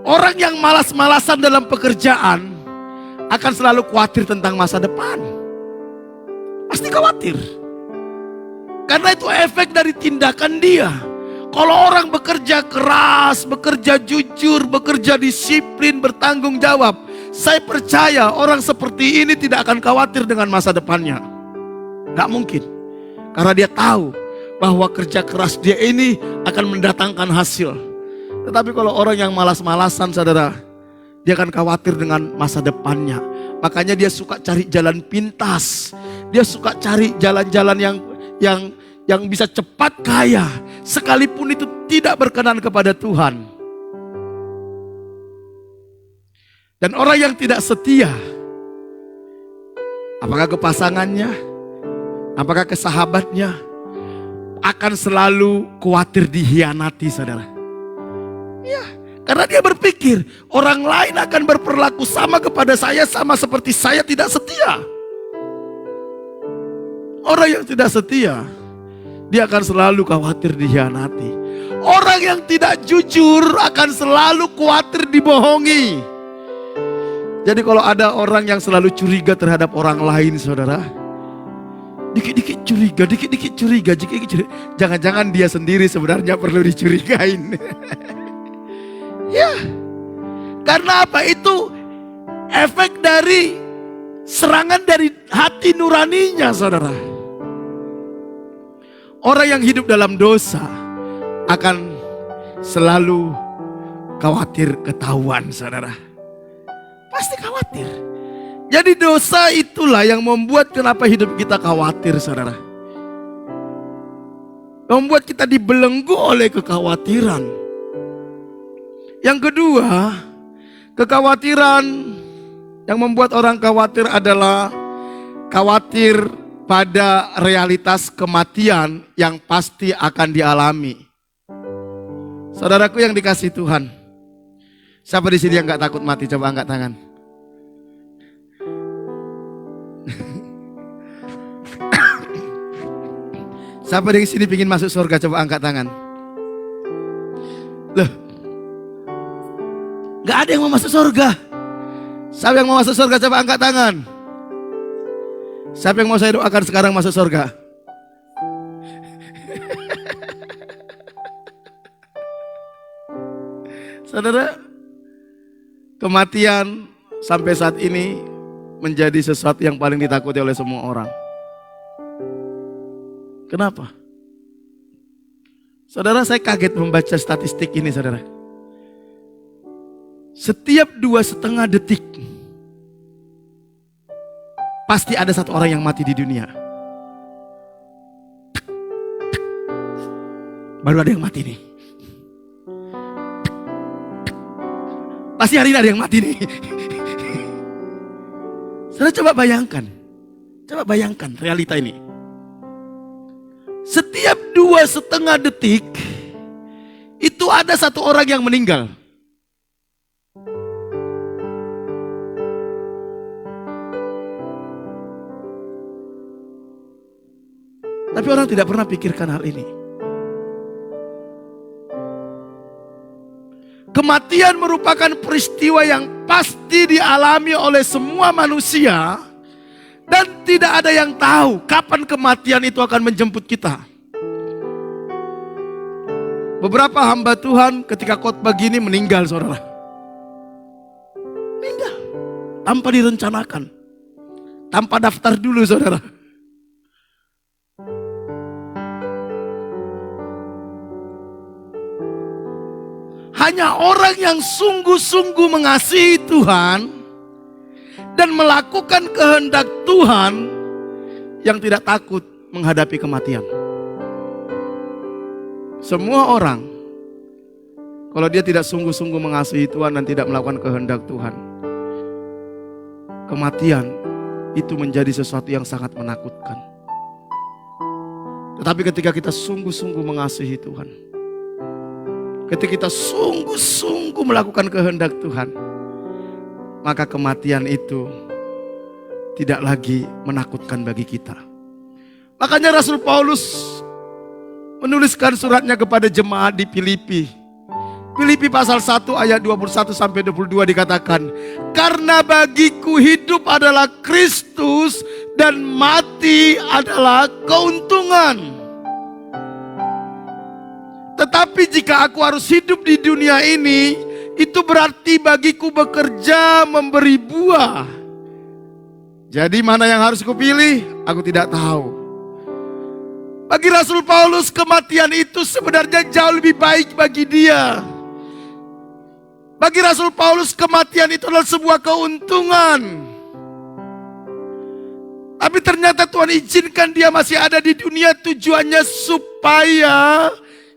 Orang yang malas-malasan dalam pekerjaan akan selalu khawatir tentang masa depan. Pasti khawatir. Karena itu efek dari tindakan dia. Kalau orang bekerja keras, bekerja jujur, bekerja disiplin, bertanggung jawab, saya percaya orang seperti ini tidak akan khawatir dengan masa depannya. Gak mungkin. Karena dia tahu bahwa kerja keras dia ini akan mendatangkan hasil. Tetapi kalau orang yang malas-malasan, saudara, dia akan khawatir dengan masa depannya. Makanya dia suka cari jalan pintas. Dia suka cari jalan-jalan yang bisa cepat kaya, sekalipun itu tidak berkenan kepada Tuhan. Dan orang yang tidak setia, apakah ke pasangannya, apakah ke sahabatnya, akan selalu khawatir dihianati, saudara. Ya, karena dia berpikir orang lain akan berperilaku sama kepada saya, sama seperti saya tidak setia. Orang yang tidak setia, dia akan selalu khawatir dihianati. Orang yang tidak jujur akan selalu khawatir dibohongi. Jadi kalau ada orang yang selalu curiga terhadap orang lain, saudara, dikit-dikit curiga, dikit-dikit curiga, jangan-jangan dia sendiri sebenarnya perlu dicurigain. Ya, karena apa? Itu efek dari serangan dari hati nuraninya, saudara. Orang yang hidup dalam dosa akan selalu khawatir ketahuan, saudara. Pasti khawatir. Jadi dosa itulah yang membuat kenapa hidup kita khawatir, saudara. Membuat kita dibelenggu oleh kekhawatiran. Yang kedua, kekhawatiran yang membuat orang khawatir adalah khawatir pada realitas kematian yang pasti akan dialami. Saudaraku yang dikasihi Tuhan, siapa di sini yang gak takut mati? Coba angkat tangan. Siapa di sini ingin masuk surga? Coba angkat tangan. Loh, gak ada yang mau masuk surga. Siapa yang mau masuk surga? Coba angkat tangan. Siapa yang mau saya doakan sekarang masuk surga? Saudara, kematian sampai saat ini menjadi sesuatu yang paling ditakuti oleh semua orang. Kenapa? Saudara, saya kaget membaca statistik ini, saudara. Setiap 2,5 detik pasti ada satu orang yang mati di dunia. Baru ada yang mati nih. Pasti hari ini ada yang mati nih. Saudara, coba bayangkan realita ini. Setiap 2,5 detik itu ada satu orang yang meninggal. Tapi orang tidak pernah pikirkan hal ini. Kematian merupakan peristiwa yang pasti dialami oleh semua manusia. Dan tidak ada yang tahu kapan kematian itu akan menjemput kita. Beberapa hamba Tuhan ketika khotbah gini meninggal, saudara. Meninggal. Tanpa direncanakan. Tanpa daftar dulu, saudara. Hanya orang yang sungguh-sungguh mengasihi Tuhan dan melakukan kehendak Tuhan yang tidak takut menghadapi kematian. Semua orang, kalau dia tidak sungguh-sungguh mengasihi Tuhan dan tidak melakukan kehendak Tuhan, kematian itu menjadi sesuatu yang sangat menakutkan. Tetapi ketika kita sungguh-sungguh mengasihi Tuhan, ketika kita sungguh-sungguh melakukan kehendak Tuhan, maka kematian itu tidak lagi menakutkan bagi kita. Makanya Rasul Paulus menuliskan suratnya kepada jemaat di Filipi. Filipi pasal 1 ayat 21 sampai 22 dikatakan, karena bagiku hidup adalah Kristus dan mati adalah keuntungan. Tetapi jika aku harus hidup di dunia ini, itu berarti bagiku bekerja memberi buah. Jadi mana yang harus kupilih? Aku tidak tahu. Bagi Rasul Paulus, kematian itu sebenarnya jauh lebih baik bagi dia. Bagi Rasul Paulus, kematian itu adalah sebuah keuntungan. Tapi ternyata Tuhan izinkan dia masih ada di dunia, tujuannya supaya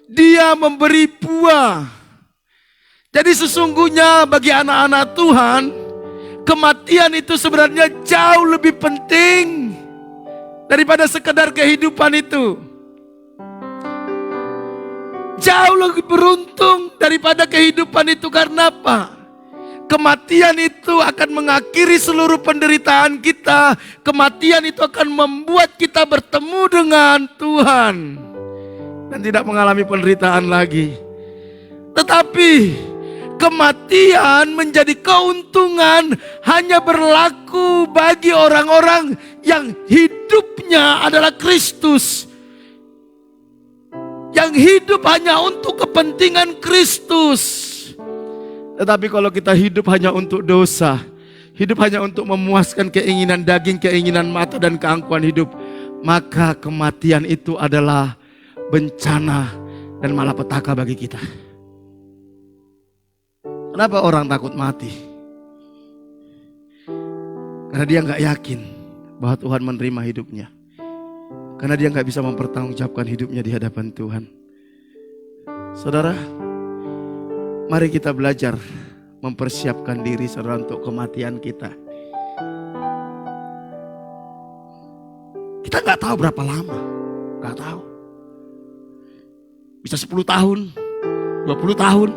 dia memberi buah. Jadi sesungguhnya bagi anak-anak Tuhan, kematian itu sebenarnya jauh lebih penting daripada sekedar kehidupan itu. Jauh lebih beruntung daripada kehidupan itu. Karena apa? Kematian itu akan mengakhiri seluruh penderitaan kita. Kematian itu akan membuat kita bertemu dengan Tuhan dan tidak mengalami penderitaan lagi. Tetapi kematian menjadi keuntungan hanya berlaku bagi orang-orang yang hidupnya adalah Kristus. Yang hidup hanya untuk kepentingan Kristus. Tetapi kalau kita hidup hanya untuk dosa, hidup hanya untuk memuaskan keinginan daging, keinginan mata dan keangkuhan hidup, maka kematian itu adalah bencana dan malapetaka bagi kita. Kenapa orang takut mati? Karena dia gak yakin bahwa Tuhan menerima hidupnya. Karena dia gak bisa mempertanggungjawabkan hidupnya di hadapan Tuhan. Saudara, mari kita belajar mempersiapkan diri saudara untuk kematian kita. Kita gak tahu berapa lama. Gak tahu. Bisa 10 tahun, 20 tahun,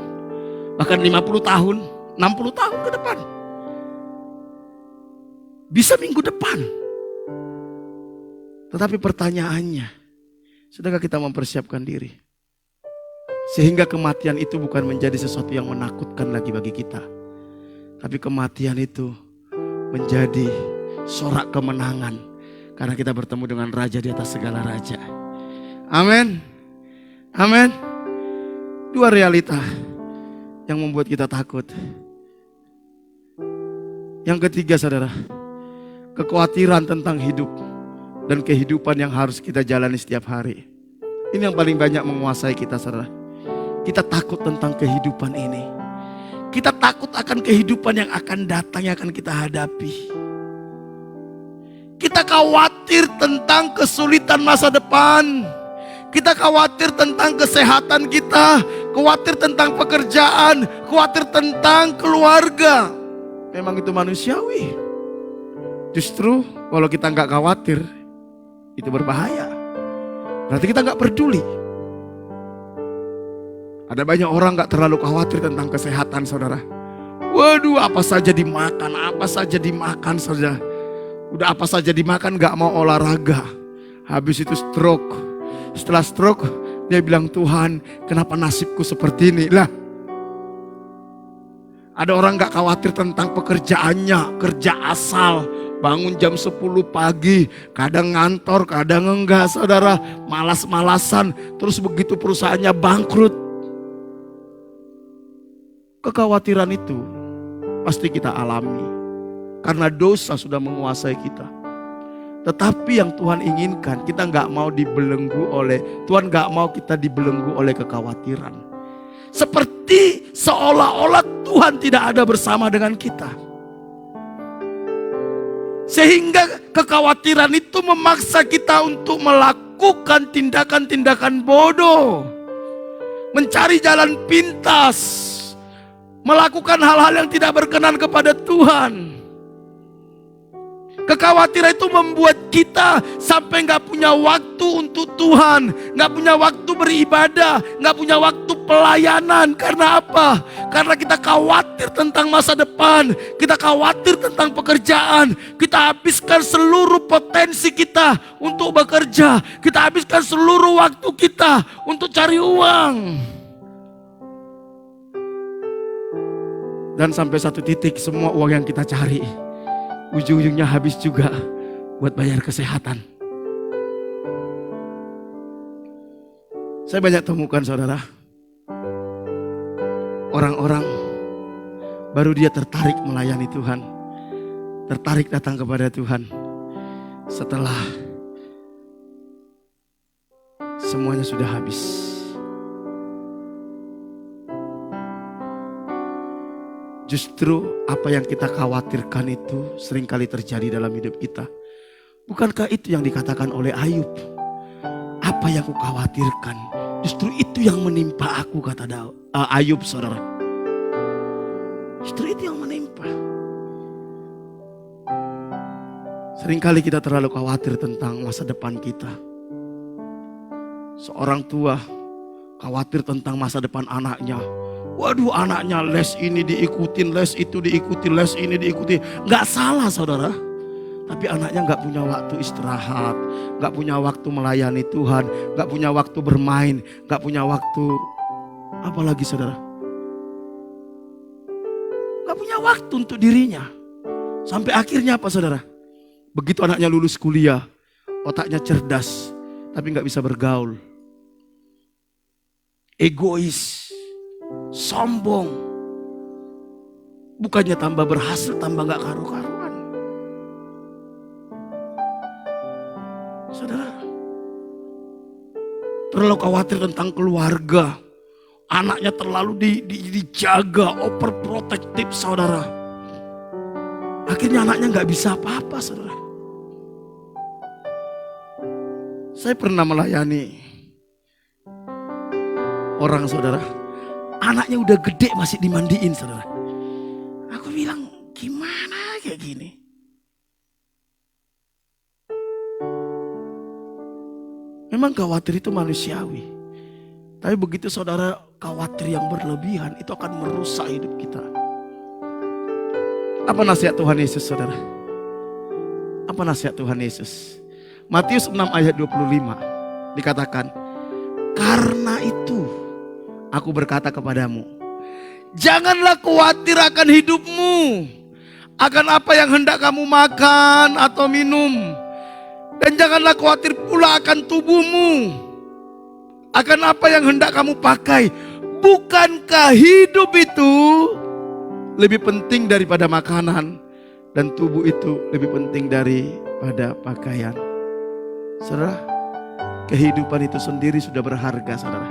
bahkan 50 tahun, 60 tahun ke depan. Bisa minggu depan. Tetapi pertanyaannya, sudahkah kita mempersiapkan diri? Sehingga kematian itu bukan menjadi sesuatu yang menakutkan lagi bagi kita. Tapi kematian itu menjadi sorak kemenangan. Karena kita bertemu dengan Raja di atas segala raja. Amin. Amin. Dua realita yang membuat kita takut. Yang ketiga saudara, kekhawatiran tentang hidup dan kehidupan yang harus kita jalani setiap hari. Ini yang paling banyak menguasai kita saudara. Kita takut tentang kehidupan ini. Kita takut akan kehidupan yang akan datang, yang akan kita hadapi. Kita khawatir tentang kesulitan masa depan. Kita khawatir tentang kesehatan kita, khawatir tentang pekerjaan, khawatir tentang keluarga. Memang itu manusiawi. Justru kalau kita nggak khawatir, itu berbahaya. Berarti kita nggak peduli. Ada banyak orang nggak terlalu khawatir tentang kesehatan saudara. Waduh, apa saja dimakan saja. Udah apa saja dimakan, nggak mau olahraga. Habis itu stroke. Setelah stroke dia bilang, Tuhan kenapa nasibku seperti ini lah. Ada orang nggak khawatir tentang pekerjaannya, kerja asal. Bangun jam 10 pagi, kadang ngantor, kadang enggak saudara. Malas-malasan, terus begitu perusahaannya bangkrut. Kekhawatiran itu pasti kita alami. Karena dosa sudah menguasai kita. Tetapi yang Tuhan inginkan, kita nggak mau dibelenggu oleh, Tuhan nggak mau kita dibelenggu oleh kekhawatiran. Seperti seolah-olah Tuhan tidak ada bersama dengan kita. Sehingga kekhawatiran itu memaksa kita untuk melakukan tindakan-tindakan bodoh. Mencari jalan pintas. Melakukan hal-hal yang tidak berkenan kepada Tuhan. Kekhawatiran itu membuat kita sampai gak punya waktu untuk Tuhan. Gak punya waktu beribadah. Gak punya waktu pelayanan. Karena apa? Karena kita khawatir tentang masa depan. Kita khawatir tentang pekerjaan. Kita habiskan seluruh potensi kita untuk bekerja. Kita habiskan seluruh waktu kita untuk cari uang. Dan sampai satu titik semua uang yang kita cari ujung-ujungnya habis juga buat bayar kesehatan. Saya banyak temukan saudara, orang-orang baru dia tertarik melayani Tuhan, tertarik datang kepada Tuhan setelah semuanya sudah habis. Justru apa yang kita khawatirkan itu seringkali terjadi dalam hidup kita. Bukankah itu yang dikatakan oleh Ayub? Apa yang aku khawatirkan, justru itu yang menimpa aku, kata Ayub, saudara. Justru itu yang menimpa. Seringkali kita terlalu khawatir tentang masa depan kita. Seorang tua khawatir tentang masa depan anaknya. Waduh, anaknya les ini diikutin, les itu diikutin, les ini diikuti. Gak salah saudara. Tapi anaknya gak punya waktu istirahat. Gak punya waktu melayani Tuhan. Gak punya waktu bermain. Gak punya waktu apa lagi saudara? Gak punya waktu untuk dirinya. Sampai akhirnya apa saudara? Begitu anaknya lulus kuliah, otaknya cerdas, tapi gak bisa bergaul. Egois. Sombong. Bukannya tambah berhasil, tambah gak karu-karuan. Saudara, terlalu khawatir tentang keluarga. Anaknya terlalu dijaga, overprotective saudara. Akhirnya anaknya gak bisa apa-apa saudara. Saya pernah melayani orang saudara, anaknya udah gede masih dimandiin saudara. Aku bilang gimana kayak gini. Memang khawatir itu manusiawi. Tapi begitu saudara khawatir yang berlebihan, itu akan merusak hidup kita. Apa nasihat Tuhan Yesus saudara? Apa nasihat Tuhan Yesus? Matius 6 ayat 25 dikatakan, karena itu aku berkata kepadamu, janganlah khawatir akan hidupmu, akan apa yang hendak kamu makan atau minum. Dan janganlah khawatir pula akan tubuhmu, akan apa yang hendak kamu pakai. Bukankah hidup itu lebih penting daripada makanan, dan tubuh itu lebih penting daripada pakaian. Saudara, kehidupan itu sendiri sudah berharga saudara.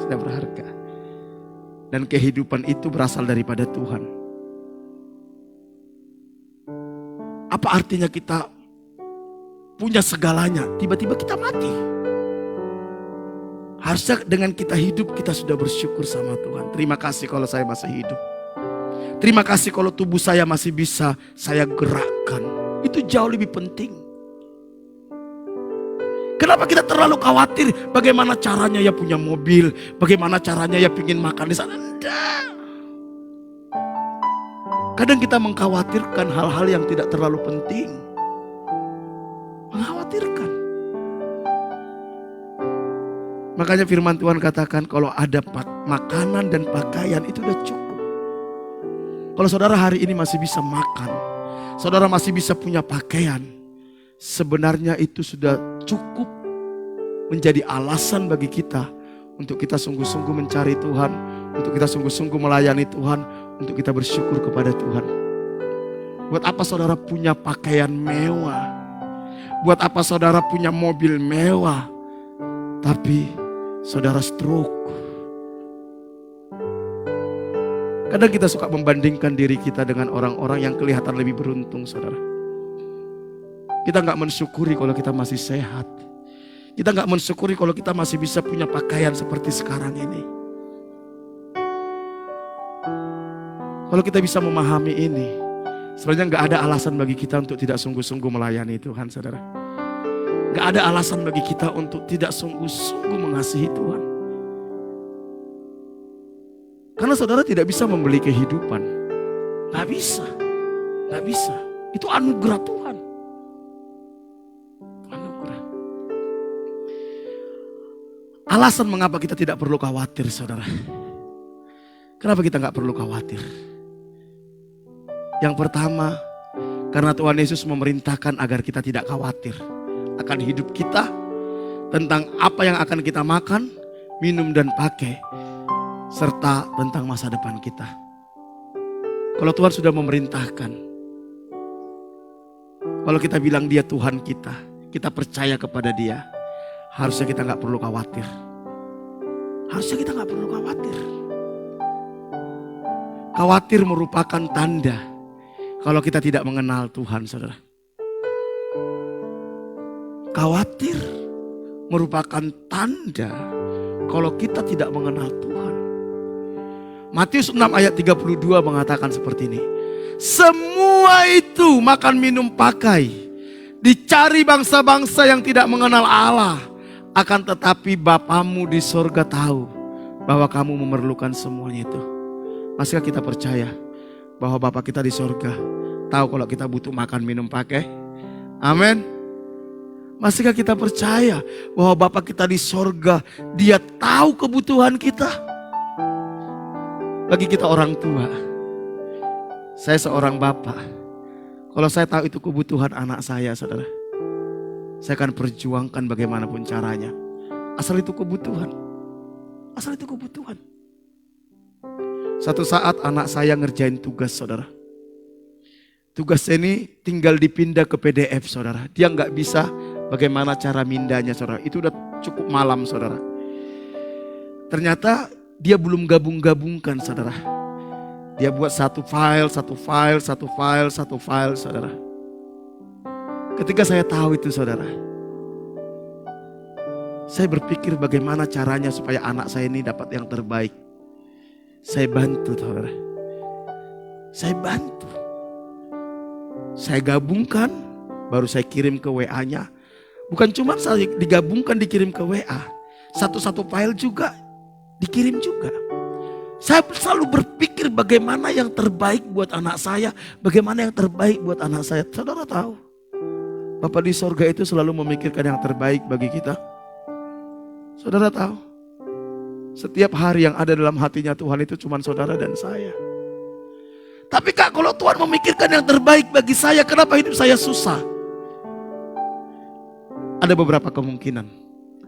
Sudah berharga. Dan kehidupan itu berasal daripada Tuhan. Apa artinya kita punya segalanya, tiba-tiba kita mati? Harusnya dengan kita hidup, kita sudah bersyukur sama Tuhan. Terima kasih kalau saya masih hidup. Terima kasih kalau tubuh saya masih bisa saya gerakkan. Itu jauh lebih penting. Kenapa kita terlalu khawatir bagaimana caranya ya punya mobil, bagaimana caranya ya pingin makan di sana? Enggak. Kadang kita mengkhawatirkan hal-hal yang tidak terlalu penting. Mengkhawatirkan. Makanya firman Tuhan katakan kalau ada makanan dan pakaian itu udah cukup. Kalau saudara hari ini masih bisa makan, saudara masih bisa punya pakaian, sebenarnya itu sudah cukup menjadi alasan bagi kita untuk kita sungguh-sungguh mencari Tuhan, untuk kita sungguh-sungguh melayani Tuhan, untuk kita bersyukur kepada Tuhan. Buat apa saudara punya pakaian mewah? Buat apa saudara punya mobil mewah? Tapi saudara stroke, Kadang kita suka membandingkan diri kita dengan orang-orang yang kelihatan lebih beruntung, saudara. Kita nggak mensyukuri kalau kita masih sehat. Kita nggak mensyukuri kalau kita masih bisa punya pakaian seperti sekarang ini. Kalau kita bisa memahami ini, sebenarnya nggak ada alasan bagi kita untuk tidak sungguh-sungguh melayani Tuhan, saudara. Nggak ada alasan bagi kita untuk tidak sungguh-sungguh mengasihi Tuhan. Karena saudara tidak bisa membeli kehidupan. Nggak bisa. Nggak bisa. Itu anugerah Tuhan. Anugerah. Alasan mengapa kita tidak perlu khawatir, saudara. Kenapa kita nggak perlu khawatir? Yang pertama, karena Tuhan Yesus memerintahkan agar kita tidak khawatir akan hidup kita, tentang apa yang akan kita makan, minum dan pakai, serta tentang masa depan kita. Kalau Tuhan sudah memerintahkan, kalau kita bilang Dia Tuhan kita percaya kepada Dia, harusnya kita nggak perlu khawatir. Harusnya kita nggak perlu khawatir. Khawatir merupakan tanda kalau kita tidak mengenal Tuhan, saudara. Khawatir merupakan tanda kalau kita tidak mengenal Tuhan. Matius 6 ayat 32 mengatakan seperti ini. Semua itu makan minum pakai dicari bangsa-bangsa yang tidak mengenal Allah. Akan tetapi Bapamu di sorga tahu bahwa kamu memerlukan semuanya itu. Masihkah kita percaya bahwa Bapa kita di sorga tahu kalau kita butuh makan minum pakai? Amin. Masihkah kita percaya bahwa Bapa kita di sorga Dia tahu kebutuhan kita? Bagi kita orang tua, saya seorang bapak, kalau saya tahu itu kebutuhan anak saya, saudara, saya akan perjuangkan bagaimanapun caranya. Asal itu kebutuhan. Asal itu kebutuhan. Satu saat anak saya ngerjain tugas, saudara. Tugas ini tinggal dipindah ke PDF, saudara. Dia nggak bisa bagaimana cara mindanya, saudara. Itu udah cukup malam, saudara. Ternyata dia belum gabung-gabungkan, saudara. Dia buat satu file, saudara. Ketika saya tahu itu, saudara, saya berpikir bagaimana caranya supaya anak saya ini dapat yang terbaik. Saya bantu, saudara. Saya bantu. Saya gabungkan, baru saya kirim ke WA-nya. Bukan cuma saya digabungkan, dikirim ke WA. Satu-satu file juga dikirim juga. Saya selalu berpikir bagaimana yang terbaik buat anak saya. Bagaimana yang terbaik buat anak saya. Saudara tahu, Bapa di sorga itu selalu memikirkan yang terbaik bagi kita. Saudara tahu, setiap hari yang ada dalam hatinya Tuhan itu cuma saudara dan saya. Tapi Kak, kalau Tuhan memikirkan yang terbaik bagi saya, kenapa hidup saya susah? Ada beberapa kemungkinan.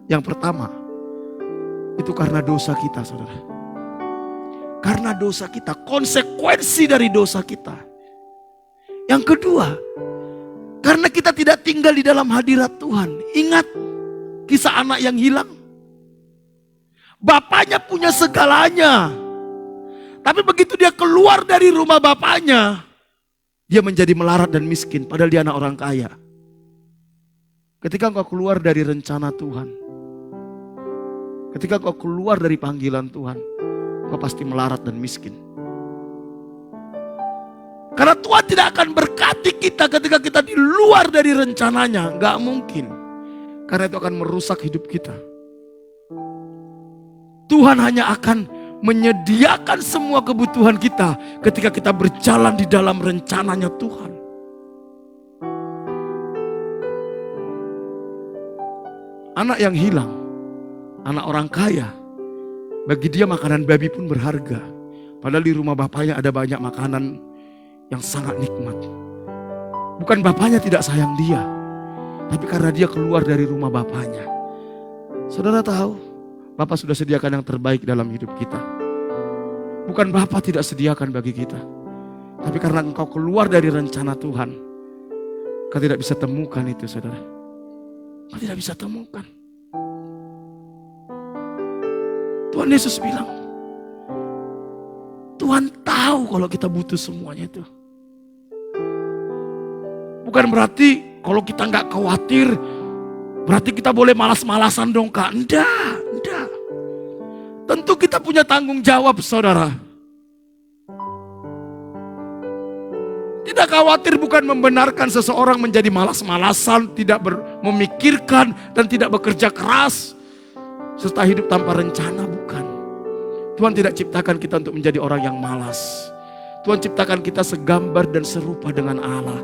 Yang pertama, itu karena dosa kita, saudara. Karena dosa kita, konsekuensi dari dosa kita. Yang kedua, karena kita tidak tinggal di dalam hadirat Tuhan. Ingat kisah anak yang hilang. Bapaknya punya segalanya. Tapi begitu dia keluar dari rumah bapaknya, dia menjadi melarat dan miskin, padahal dia anak orang kaya. Ketika engkau keluar dari rencana Tuhan, ketika engkau keluar dari panggilan Tuhan, engkau pasti melarat dan miskin. Karena Tuhan tidak akan berkati kita ketika kita di luar dari rencananya. Gak mungkin. Karena itu akan merusak hidup kita. Tuhan hanya akan menyediakan semua kebutuhan kita ketika kita berjalan di dalam rencananya Tuhan. Anak yang hilang, anak orang kaya, bagi dia makanan babi pun berharga. Padahal di rumah bapaknya ada banyak makanan yang sangat nikmat. Bukan bapaknya tidak sayang dia, tapi karena dia keluar dari rumah bapaknya. Saudara tahu, Bapak sudah sediakan yang terbaik dalam hidup kita. Bukan Bapak tidak sediakan bagi kita, tapi karena engkau keluar dari rencana Tuhan, kau tidak bisa temukan itu, saudara. Kau tidak bisa temukan. Tuhan Yesus bilang, Tuhan tahu kalau kita butuh semuanya itu. Bukan berarti kalau kita nggak khawatir, berarti kita boleh malas-malasan dong Kak. Enggak. Tentu kita punya tanggung jawab saudara. Tidak khawatir bukan membenarkan seseorang menjadi malas-malasan, tidak memikirkan dan tidak bekerja keras, serta hidup tanpa rencana, bukan. Tuhan tidak ciptakan kita untuk menjadi orang yang malas. Tuhan ciptakan kita segambar dan serupa dengan Allah.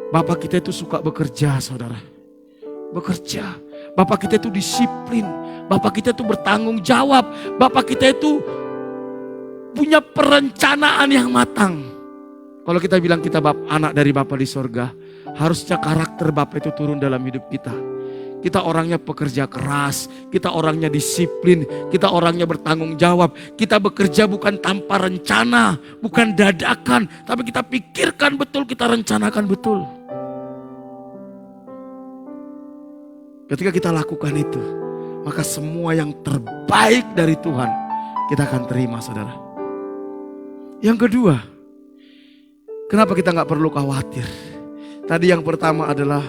Bapak kita itu suka bekerja saudara. Bekerja. Bapak kita itu disiplin. Bapak kita itu bertanggung jawab. Bapak kita itu punya perencanaan yang matang. Kalau kita bilang kita anak dari Bapa di sorga, harusnya karakter Bapa itu turun dalam hidup kita. Kita orangnya pekerja keras, kita orangnya disiplin, kita orangnya bertanggung jawab. Kita bekerja bukan tanpa rencana, bukan dadakan, tapi kita pikirkan betul, kita rencanakan betul. Ketika kita lakukan itu, maka semua yang terbaik dari Tuhan kita akan terima saudara. Yang kedua, kenapa kita gak perlu khawatir? Tadi yang pertama adalah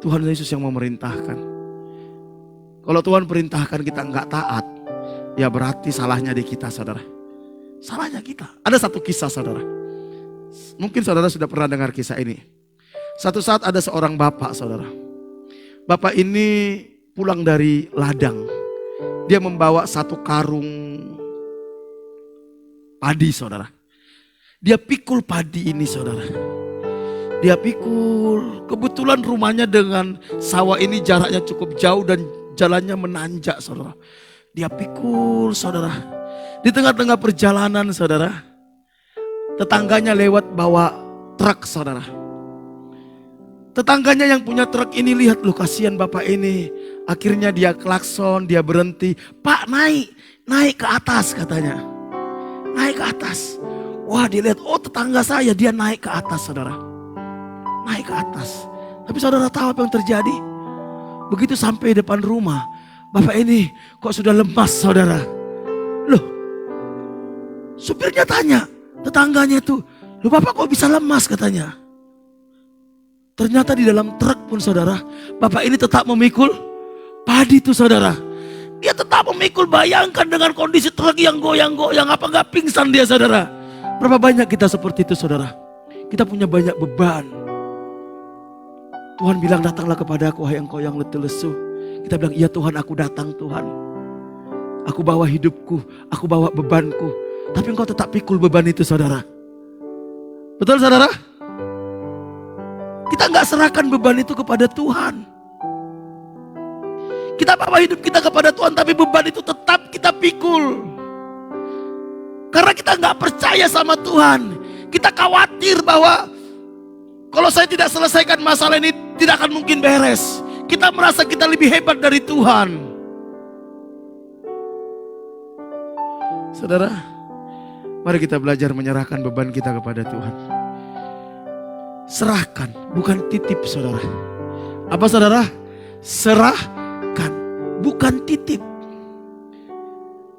Tuhan Yesus yang memerintahkan. Kalau Tuhan perintahkan kita gak taat, ya berarti salahnya di kita saudara. Salahnya kita. Ada satu kisah saudara. Mungkin saudara sudah pernah dengar kisah ini. Satu saat ada seorang bapak saudara. Bapak ini pulang dari ladang. Dia membawa satu karung padi saudara. Dia pikul padi ini saudara. Dia pikul. Kebetulan rumahnya dengan sawah ini jaraknya cukup jauh dan jalannya menanjak saudara. Dia pikul saudara. Di tengah-tengah perjalanan saudara, tetangganya lewat bawa truk saudara. Tetangganya yang punya truk ini lihat, loh kasihan bapak ini. Akhirnya dia klakson, dia berhenti. Pak naik ke atas katanya. Naik ke atas. Wah dilihat, oh tetangga saya, dia naik ke atas saudara. Naik ke atas. Tapi saudara tahu apa yang terjadi? Begitu sampai depan rumah, bapak ini kok sudah lemas saudara. Loh, supirnya tanya, tetangganya itu, loh bapak kok bisa lemas katanya. Ternyata di dalam truk pun saudara, bapak ini tetap memikul padi itu saudara. Dia tetap memikul, bayangkan dengan kondisi truk yang goyang-goyang, apa gak pingsan dia saudara. Berapa banyak kita seperti itu saudara. Kita punya banyak beban. Tuhan bilang datanglah kepada aku wahai engkau yang letih lesu. Kita bilang iya Tuhan aku datang Tuhan. Aku bawa hidupku, aku bawa bebanku. Tapi engkau tetap pikul beban itu saudara. Betul saudara? Kita gak serahkan beban itu kepada Tuhan. Kita bawa hidup kita kepada Tuhan, tapi beban itu tetap kita pikul. Karena kita gak percaya sama Tuhan. Kita khawatir bahwa kalau saya tidak selesaikan masalah ini tidak akan mungkin beres. Kita merasa kita lebih hebat dari Tuhan. Saudara, mari kita belajar menyerahkan beban kita kepada Tuhan. Serahkan, bukan titip saudara. Apa saudara? Serahkan, bukan titip.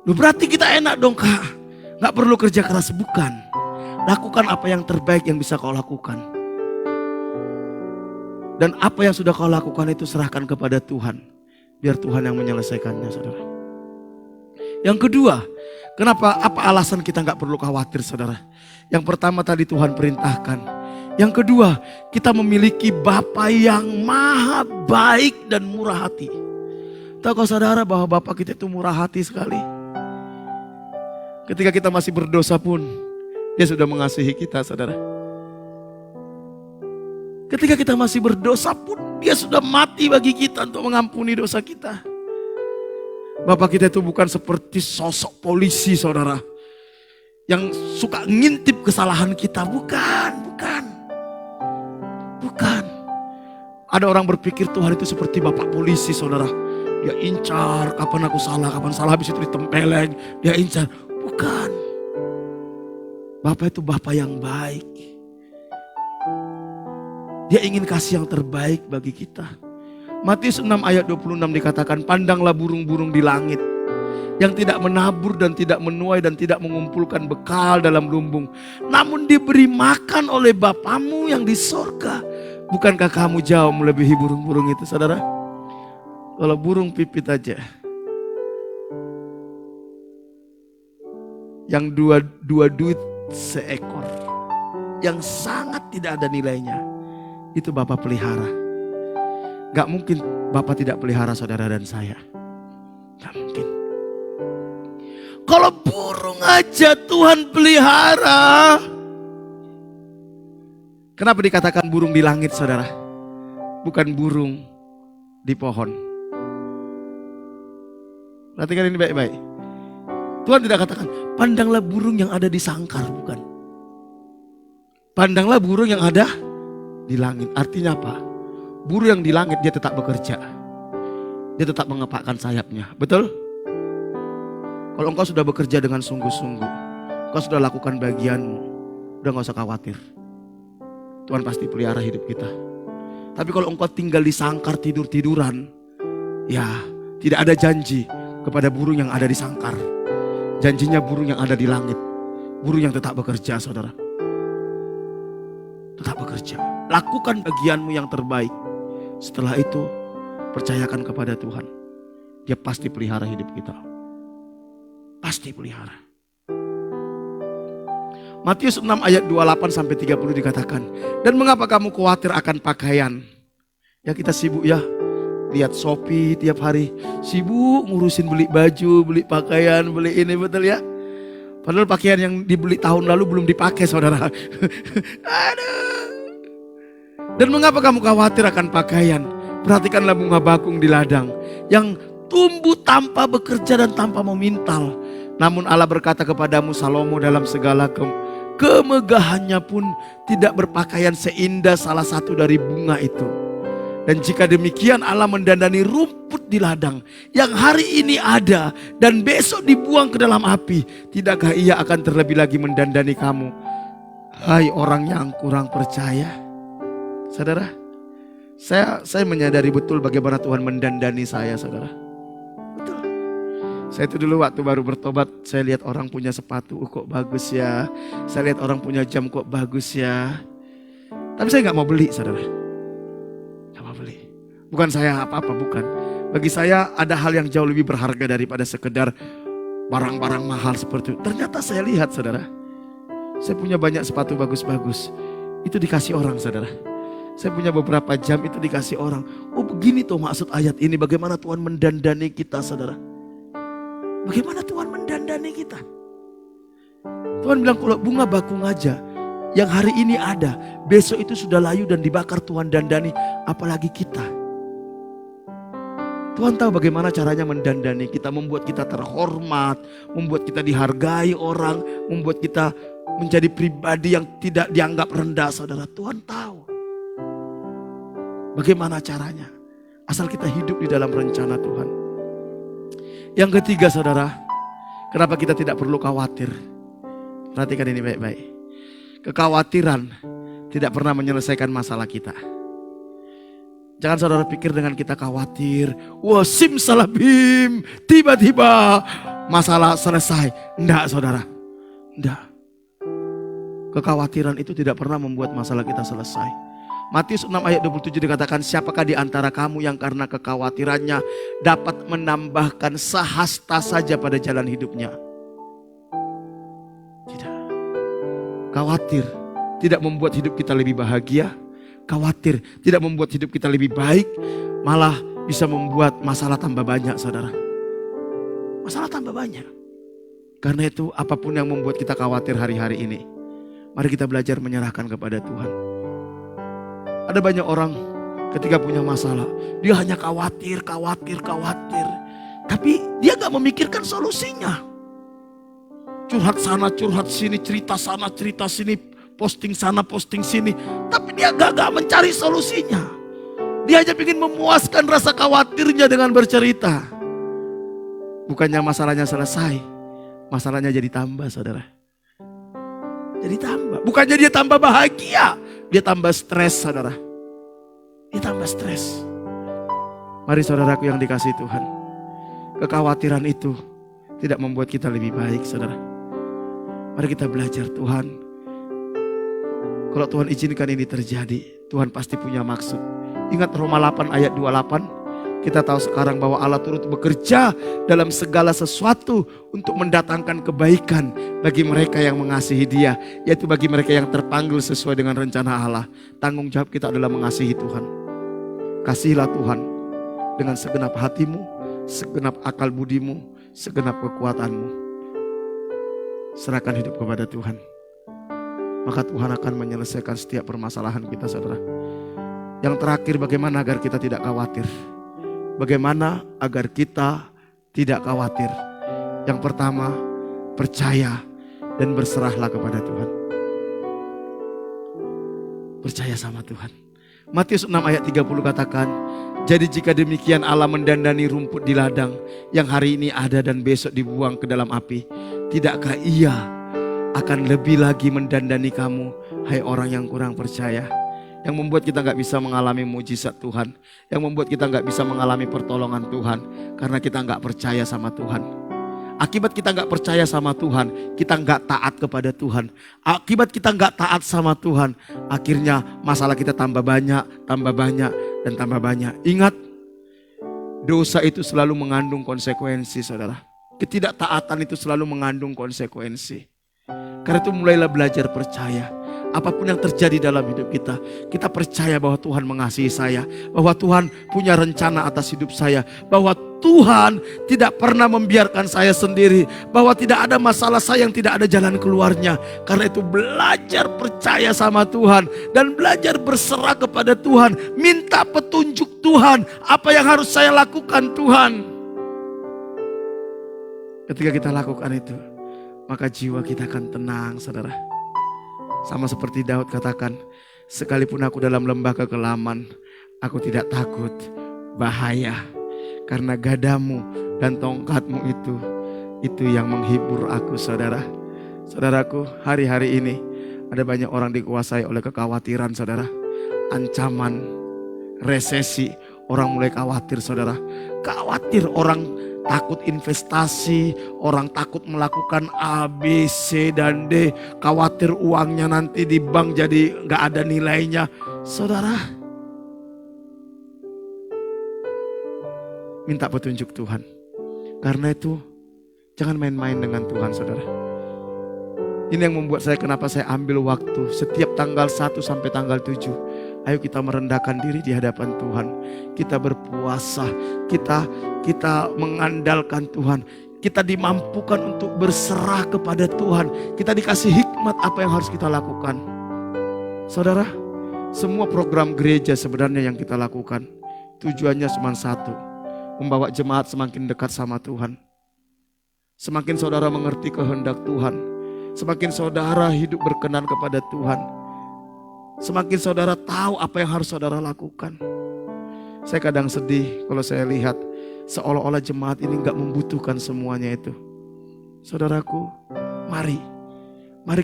Loh, berarti kita enak dong kak. Gak perlu kerja keras, bukan. Lakukan apa yang terbaik yang bisa kau lakukan. Dan apa yang sudah kau lakukan itu serahkan kepada Tuhan. Biar Tuhan yang menyelesaikannya saudara. Yang kedua, apa alasan kita gak perlu khawatir saudara? Yang pertama tadi Tuhan perintahkan. Yang kedua, kita memiliki Bapa yang maha baik dan murah hati. Tahu saudara bahwa Bapa kita itu murah hati sekali. Ketika kita masih berdosa pun, Dia sudah mengasihi kita saudara. Ketika kita masih berdosa pun, Dia sudah mati bagi kita untuk mengampuni dosa kita. Bapa kita itu bukan seperti sosok polisi saudara. Yang suka ngintip kesalahan kita, bukan. Ada orang berpikir Tuhan itu seperti bapak polisi saudara. Dia incar kapan kapan salah habis itu ditempeleng. Dia incar, bukan. Bapak itu bapak yang baik. Dia ingin kasih yang terbaik bagi kita. Matius 6 ayat 26 dikatakan, pandanglah burung-burung di langit. yang tidak menabur dan tidak menuai dan tidak mengumpulkan bekal dalam lumbung, namun diberi makan oleh Bapamu yang di sorga. Bukankah kamu jauh melebihi burung-burung itu, saudara? Kalau burung pipit aja, yang dua duit seekor, yang sangat tidak ada nilainya, itu Bapak pelihara. Gak mungkin Bapak tidak pelihara saudara dan saya. Gak mungkin. Kalau burung aja Tuhan pelihara, kenapa dikatakan burung di langit, saudara? Bukan burung di pohon. Perhatikan ini baik-baik. Tuhan tidak katakan, pandanglah burung yang ada di sangkar, bukan. Pandanglah burung yang ada di langit. Artinya apa? Burung yang di langit dia tetap bekerja. Dia tetap mengepakkan sayapnya. Betul? Kalau engkau sudah bekerja dengan sungguh-sungguh, engkau sudah lakukan bagianmu, udah gak usah khawatir. Tuhan pasti pelihara hidup kita. Tapi kalau engkau tinggal di sangkar tidur-tiduran, ya tidak ada janji kepada burung yang ada di sangkar. Janjinya burung yang ada di langit. Burung yang tetap bekerja, saudara. Tetap bekerja. Lakukan bagianmu yang terbaik. Setelah itu, percayakan kepada Tuhan. Dia pasti pelihara hidup kita. Pasti pelihara. Matius 6 ayat 28 sampai 30 dikatakan, dan mengapa kamu khawatir akan pakaian? Ya kita sibuk ya, lihat Shopee tiap hari, sibuk ngurusin beli baju, beli pakaian, beli ini, betul ya? Padahal pakaian yang dibeli tahun lalu belum dipakai, saudara. Aduh. Dan mengapa kamu khawatir akan pakaian? Perhatikanlah bunga bakung di ladang, yang tumbuh tanpa bekerja dan tanpa memintal. Namun Allah berkata kepadamu, Salomo dalam segala kemegahannya pun tidak berpakaian seindah salah satu dari bunga itu. Dan jika demikian Allah mendandani rumput di ladang yang hari ini ada dan besok dibuang ke dalam api, tidakkah Ia akan terlebih lagi mendandani kamu, hai orang yang kurang percaya? Saudara, saya menyadari betul bagaimana Tuhan mendandani saya, saudara. Betul. Saya itu dulu waktu baru bertobat, saya lihat orang punya sepatu, kok bagus ya. Saya lihat orang punya jam, kok bagus ya. Tapi saya gak mau beli, saudara. Gak mau beli. Bukan saya apa-apa, bukan. Bagi saya ada hal yang jauh lebih berharga daripada sekedar barang-barang mahal seperti itu. Ternyata saya lihat, saudara. Saya punya banyak sepatu bagus-bagus. Itu dikasih orang, saudara. Saya punya beberapa jam, itu dikasih orang. Oh begini tuh maksud ayat ini, bagaimana Tuhan mendandani kita, saudara. Bagaimana Tuhan mendandani kita. Tuhan bilang kalau bunga bakung aja, yang hari ini ada, besok itu sudah layu dan dibakar, Tuhan dandani, apalagi kita. Tuhan tahu bagaimana caranya mendandani kita, membuat kita terhormat, membuat kita dihargai orang, membuat kita menjadi pribadi yang tidak dianggap rendah, saudara. Tuhan tahu bagaimana caranya, asal kita hidup di dalam rencana Tuhan. Yang ketiga, saudara, kenapa kita tidak perlu khawatir? Perhatikan ini baik-baik. Kekhawatiran tidak pernah menyelesaikan masalah kita. Jangan saudara pikir dengan kita khawatir, wah simsalabim, tiba-tiba masalah selesai. Enggak, saudara. Enggak. Kekhawatiran itu tidak pernah membuat masalah kita selesai. Matius 6 ayat 27 dikatakan, siapakah di antara kamu yang karena kekhawatirannya dapat menambahkan sehasta saja pada jalan hidupnya? Tidak. Khawatir tidak membuat hidup kita lebih bahagia. Khawatir tidak membuat hidup kita lebih baik. Malah bisa membuat masalah tambah banyak, saudara. Masalah tambah banyak. Karena itu apapun yang membuat kita khawatir hari-hari ini, mari kita belajar menyerahkan kepada Tuhan. Ada banyak orang ketika punya masalah, dia hanya khawatir. Tapi dia gak memikirkan solusinya. Curhat sana, curhat sini, cerita sana, cerita sini, posting sana, posting sini. Tapi dia gak mencari solusinya. Dia hanya ingin memuaskan rasa khawatirnya dengan bercerita. Bukannya masalahnya selesai, masalahnya jadi tambah, saudara. Jadi tambah. Bukannya dia tambah bahagia, dia tambah stres, saudara. Dia tambah stres. Mari saudaraku yang dikasihi Tuhan, kekhawatiran itu tidak membuat kita lebih baik, saudara. Mari kita belajar Tuhan. Kalau Tuhan izinkan ini terjadi, Tuhan pasti punya maksud. Ingat Roma 8 ayat 28. Kita tahu sekarang bahwa Allah turut bekerja dalam segala sesuatu untuk mendatangkan kebaikan bagi mereka yang mengasihi Dia, yaitu bagi mereka yang terpanggil sesuai dengan rencana Allah. Tanggung jawab kita adalah mengasihi Tuhan. Kasihilah Tuhan dengan segenap hatimu, segenap akal budimu, segenap kekuatanmu. Serahkan hidup kepada Tuhan. Maka Tuhan akan menyelesaikan setiap permasalahan kita, saudara. Yang terakhir, bagaimana agar kita tidak khawatir? Bagaimana agar kita tidak khawatir? Yang pertama, percaya dan berserahlah kepada Tuhan. Percaya sama Tuhan. Matius 6 ayat 30 katakan, jadi jika demikian Allah mendandani rumput di ladang yang hari ini ada dan besok dibuang ke dalam api, tidakkah Ia akan lebih lagi mendandani kamu, hai orang yang kurang percaya? Yang membuat kita gak bisa mengalami mujizat Tuhan, yang membuat kita gak bisa mengalami pertolongan Tuhan, karena kita gak percaya sama Tuhan. Akibat kita gak percaya sama Tuhan, kita gak taat kepada Tuhan. Akibat kita gak taat sama Tuhan, akhirnya masalah kita tambah banyak, dan tambah banyak. Ingat, dosa itu selalu mengandung konsekuensi, saudara. Ketidaktaatan itu selalu mengandung konsekuensi. Karena itu mulailah belajar percaya. Apapun yang terjadi dalam hidup kita, kita percaya bahwa Tuhan mengasihi saya, bahwa Tuhan punya rencana atas hidup saya, bahwa Tuhan tidak pernah membiarkan saya sendiri, bahwa tidak ada masalah saya yang tidak ada jalan keluarnya. Karena itu belajar percaya sama Tuhan dan belajar berserah kepada Tuhan, minta petunjuk Tuhan, apa yang harus saya lakukan Tuhan. Ketika kita lakukan itu, maka jiwa kita akan tenang, saudara. Sama seperti Daud katakan, sekalipun aku dalam lembah kekelaman, aku tidak takut bahaya. Karena gadamu dan tongkatmu itu yang menghibur aku, saudara. Saudaraku, hari-hari ini ada banyak orang dikuasai oleh kekhawatiran, saudara. Ancaman, resesi, orang mulai khawatir, saudara. Khawatir, orang takut investasi, orang takut melakukan A, B, C, dan D. Khawatir uangnya nanti di bank jadi gak ada nilainya. Saudara, minta petunjuk Tuhan. Karena itu, jangan main-main dengan Tuhan, saudara. Ini yang membuat kenapa saya ambil waktu setiap tanggal 1 sampai tanggal 7. Ayo kita merendahkan diri di hadapan Tuhan. Kita berpuasa, kita mengandalkan Tuhan. Kita dimampukan untuk berserah kepada Tuhan. Kita dikasih hikmat apa yang harus kita lakukan. Saudara, semua program gereja sebenarnya yang kita lakukan, tujuannya cuma satu. Membawa jemaat semakin dekat sama Tuhan. Semakin saudara mengerti kehendak Tuhan, semakin saudara hidup berkenan kepada Tuhan, semakin saudara tahu apa yang harus saudara lakukan. Saya kadang sedih kalau saya lihat seolah-olah jemaat ini gak membutuhkan semuanya itu. Saudaraku, mari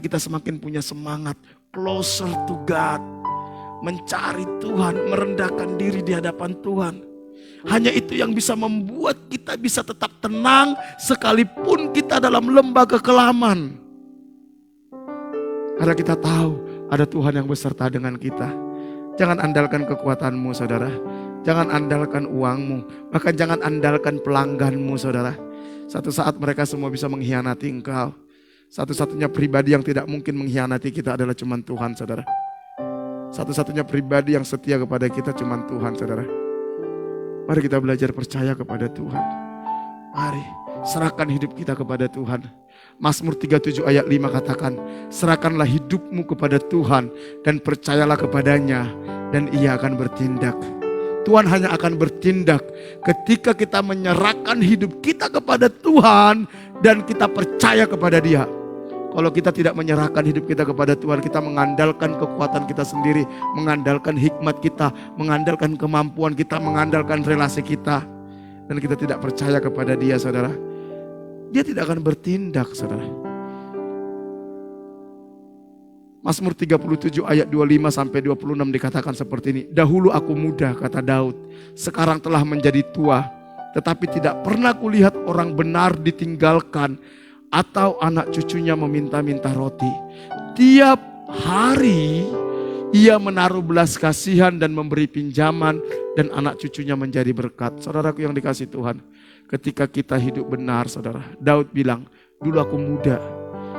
kita semakin punya semangat closer to God, mencari Tuhan, merendahkan diri di hadapan Tuhan. Hanya itu yang bisa membuat kita bisa tetap tenang sekalipun kita dalam lembah kekelaman. Karena kita tahu ada Tuhan yang beserta dengan kita. Jangan andalkan kekuatanmu, saudara. Jangan andalkan uangmu. Bahkan jangan andalkan pelangganmu, saudara. Satu saat mereka semua bisa mengkhianati engkau. Satu-satunya pribadi yang tidak mungkin mengkhianati kita adalah cuma Tuhan, saudara. Satu-satunya pribadi yang setia kepada kita cuma Tuhan, saudara. Mari kita belajar percaya kepada Tuhan. Mari serahkan hidup kita kepada Tuhan. Mazmur 37 ayat 5 katakan, serahkanlah hidupmu kepada Tuhan dan percayalah kepadanya dan Ia akan bertindak. Tuhan hanya akan bertindak ketika kita menyerahkan hidup kita kepada Tuhan dan kita percaya kepada Dia. Kalau kita tidak menyerahkan hidup kita kepada Tuhan, kita mengandalkan kekuatan kita sendiri, mengandalkan hikmat kita, mengandalkan kemampuan kita, mengandalkan relasi kita, dan kita tidak percaya kepada Dia, saudara. Dia tidak akan bertindak, saudara. Mazmur 37 ayat 25 sampai 26 dikatakan seperti ini. Dahulu aku muda, kata Daud, sekarang telah menjadi tua. Tetapi tidak pernah kulihat orang benar ditinggalkan atau anak cucunya meminta-minta roti. Tiap hari ia menaruh belas kasihan dan memberi pinjaman, dan anak cucunya menjadi berkat. Saudaraku yang dikasihi Tuhan, ketika kita hidup benar, saudara, Daud bilang, dulu aku muda,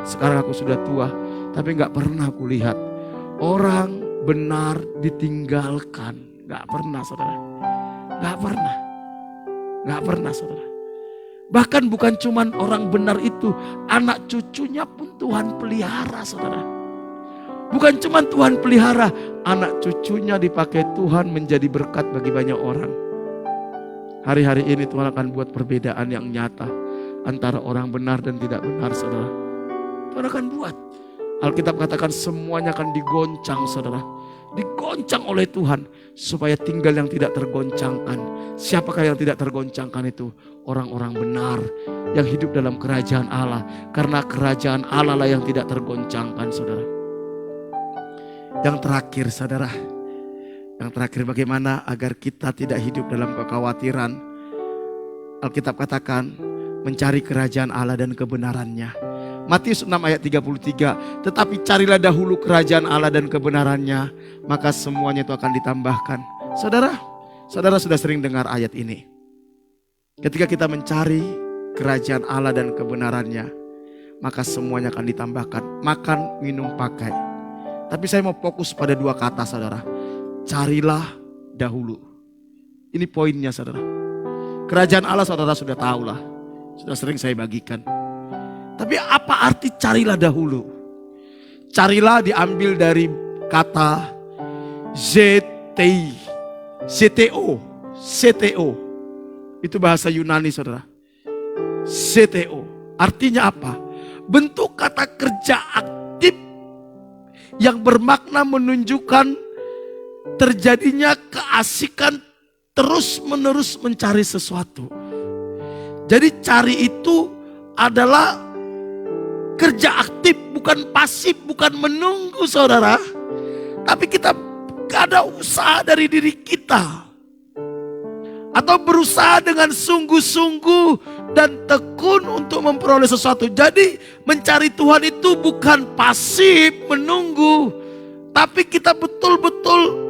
sekarang aku sudah tua, tapi gak pernah kulihat orang benar ditinggalkan. Gak pernah, saudara. Gak pernah. Gak pernah, saudara. Bahkan bukan cuman orang benar itu, anak cucunya pun Tuhan pelihara, saudara. Bukan cuman Tuhan pelihara, anak cucunya dipakai Tuhan menjadi berkat bagi banyak orang. Hari-hari ini Tuhan akan buat perbedaan yang nyata antara orang benar dan tidak benar, saudara. Tuhan akan buat. Alkitab katakan semuanya akan digoncang, saudara. Digoncang oleh Tuhan supaya tinggal yang tidak tergoncangkan. Siapakah yang tidak tergoncangkan itu? Orang-orang benar yang hidup dalam kerajaan Allah. Karena kerajaan Allah lah yang tidak tergoncangkan, saudara. Yang terakhir, saudara. Yang terakhir, bagaimana agar kita tidak hidup dalam kekhawatiran? Alkitab katakan mencari kerajaan Allah dan kebenarannya. Matius 6 ayat 33, tetapi carilah dahulu kerajaan Allah dan kebenarannya, maka semuanya itu akan ditambahkan. Saudara, saudara sudah sering dengar ayat ini. Ketika kita mencari kerajaan Allah dan kebenarannya, maka semuanya akan ditambahkan. Makan, minum, pakai. Tapi saya mau fokus pada dua kata, saudara. Carilah dahulu. Ini poinnya, saudara. Kerajaan Allah saudara sudah tahu lah. Sudah sering saya bagikan. Tapi apa arti carilah dahulu? Carilah diambil dari kata ZTI, CTO. Itu bahasa Yunani, saudara. CTO. Artinya apa? Bentuk kata kerja aktif yang bermakna menunjukkan terjadinya keasikan terus-menerus mencari sesuatu. Jadi cari itu adalah kerja aktif, bukan pasif, bukan menunggu, saudara. Tapi kita ada usaha dari diri kita. Atau berusaha dengan sungguh-sungguh dan tekun untuk memperoleh sesuatu. Jadi mencari Tuhan itu bukan pasif, menunggu. Tapi kita betul-betul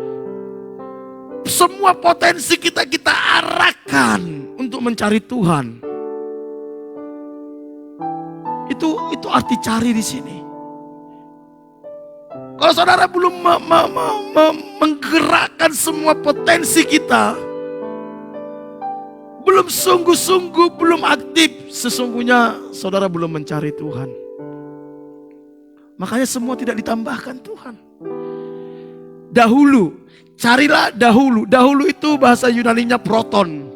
semua potensi kita arahkan untuk mencari Tuhan. Itu arti cari di sini. Kalau saudara belum menggerakkan semua potensi kita, belum sungguh-sungguh, belum aktif, sesungguhnya saudara belum mencari Tuhan. Makanya semua tidak ditambahkan Tuhan. Dahulu, carilah dahulu. Dahulu itu bahasa Yunaninya proton.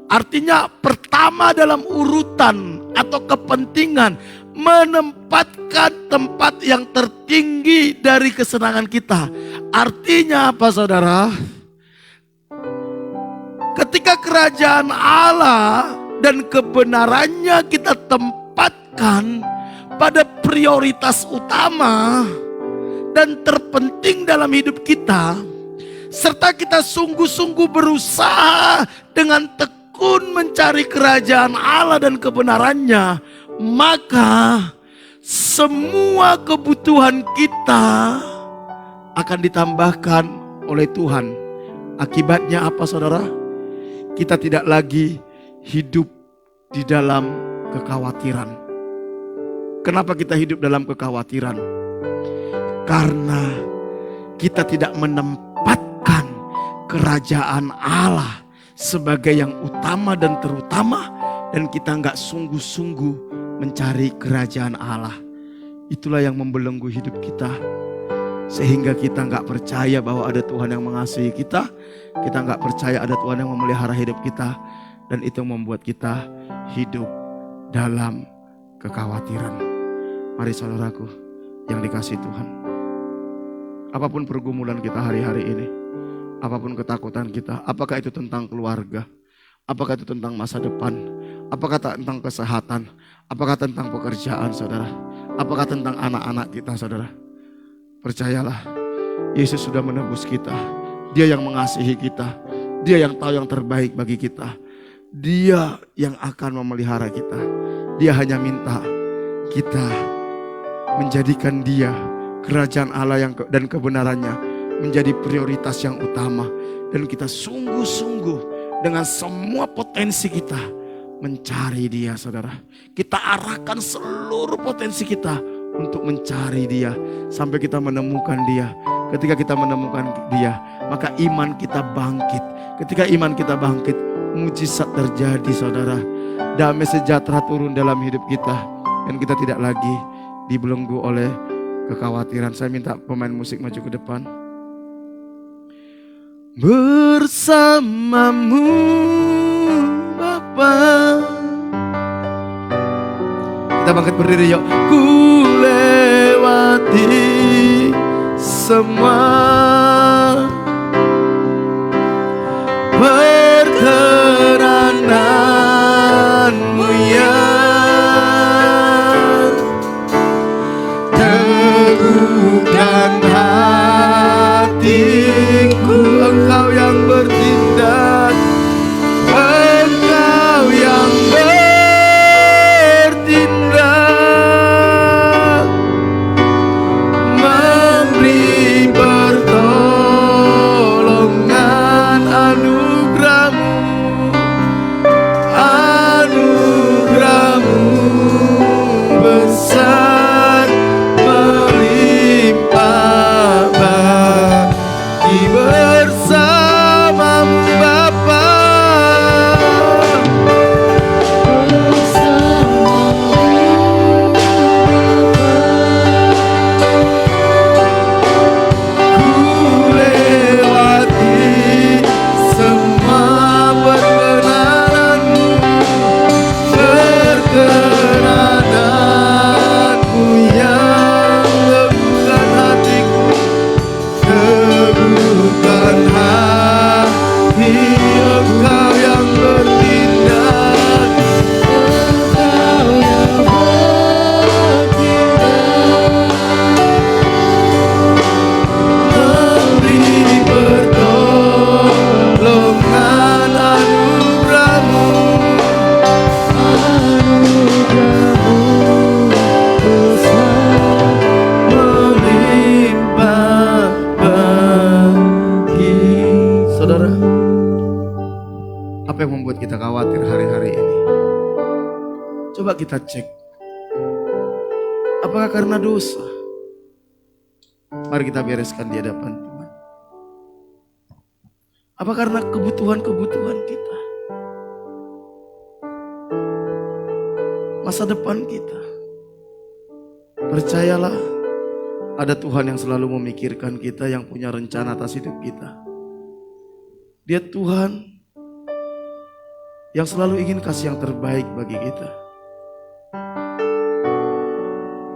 Artinya pertama dalam urutan atau kepentingan. Menempatkan tempat yang tertinggi dari kesenangan kita. Artinya apa, saudara? Ketika kerajaan Allah dan kebenarannya kita tempatkan pada prioritas utama dan terpenting dalam hidup kita, serta kita sungguh-sungguh berusaha dengan tekun mencari kerajaan Allah dan kebenarannya, maka semua kebutuhan kita akan ditambahkan oleh Tuhan. Akibatnya apa, saudara? Kita tidak lagi hidup di dalam kekhawatiran. Kenapa kita hidup dalam kekhawatiran? Karena kita tidak menempatkan kerajaan Allah sebagai yang utama dan terutama, dan kita nggak sungguh-sungguh mencari kerajaan Allah. Itulah yang membelenggu hidup kita. Sehingga kita nggak percaya bahwa ada Tuhan yang mengasihi kita. Kita nggak percaya ada Tuhan yang memelihara hidup kita. Dan itu membuat kita hidup dalam kekhawatiran. Mari saudaraku yang dikasihi Tuhan. Apapun pergumulan kita hari-hari ini. Apapun ketakutan kita. Apakah itu tentang keluarga? Apakah itu tentang masa depan? Apakah tentang kesehatan? Apakah tentang pekerjaan, saudara? Apakah tentang anak-anak kita, saudara? Percayalah, Yesus sudah menebus kita. Dia yang mengasihi kita. Dia yang tahu yang terbaik bagi kita. Dia yang akan memelihara kita. Dia hanya minta kita menjadikan Dia, kerajaan Allah dan kebenarannya menjadi prioritas yang utama. Dan kita sungguh-sungguh dengan semua potensi kita mencari Dia, saudara. Kita arahkan seluruh potensi kita untuk mencari Dia sampai kita menemukan Dia. Ketika kita menemukan Dia, maka iman kita bangkit. Ketika iman kita bangkit, mujizat terjadi, saudara. Damai sejahtera turun dalam hidup kita dan kita tidak lagi dibelenggu oleh kekhawatiran. Saya minta pemain musik maju ke depan. Bersamamu Bapa. Kita bangkit berdiri yuk. Ku lewati semua perkenananmu ya. Teguhkan hatiku, Engkau yang bertindak, Engkau yang bertindak, memberi pertolongan, anugerah-Mu, anugerah-Mu besar melimpah bagi bersamamu Bapa. Ku lewati semua perkenanan-Mu, perkenanan-Mu yang teguhkan hatiku, teguhkan hati, Engkau yang bertindak, Engkau yang memberi pertolongan, anugerah-Mu, anugerah-Mu besar melimpah bagi. Saudara, apa yang membuat kita khawatir hari-hari ini? Coba kita cek. Apakah karena dosa? Mari kita bereskan di hadapan Tuhan. Apa karena kebutuhan-kebutuhan kita? Masa depan kita? Percayalah, ada Tuhan yang selalu memikirkan kita, yang punya rencana atas hidup kita. Dia Tuhan yang selalu ingin kasih yang terbaik bagi kita.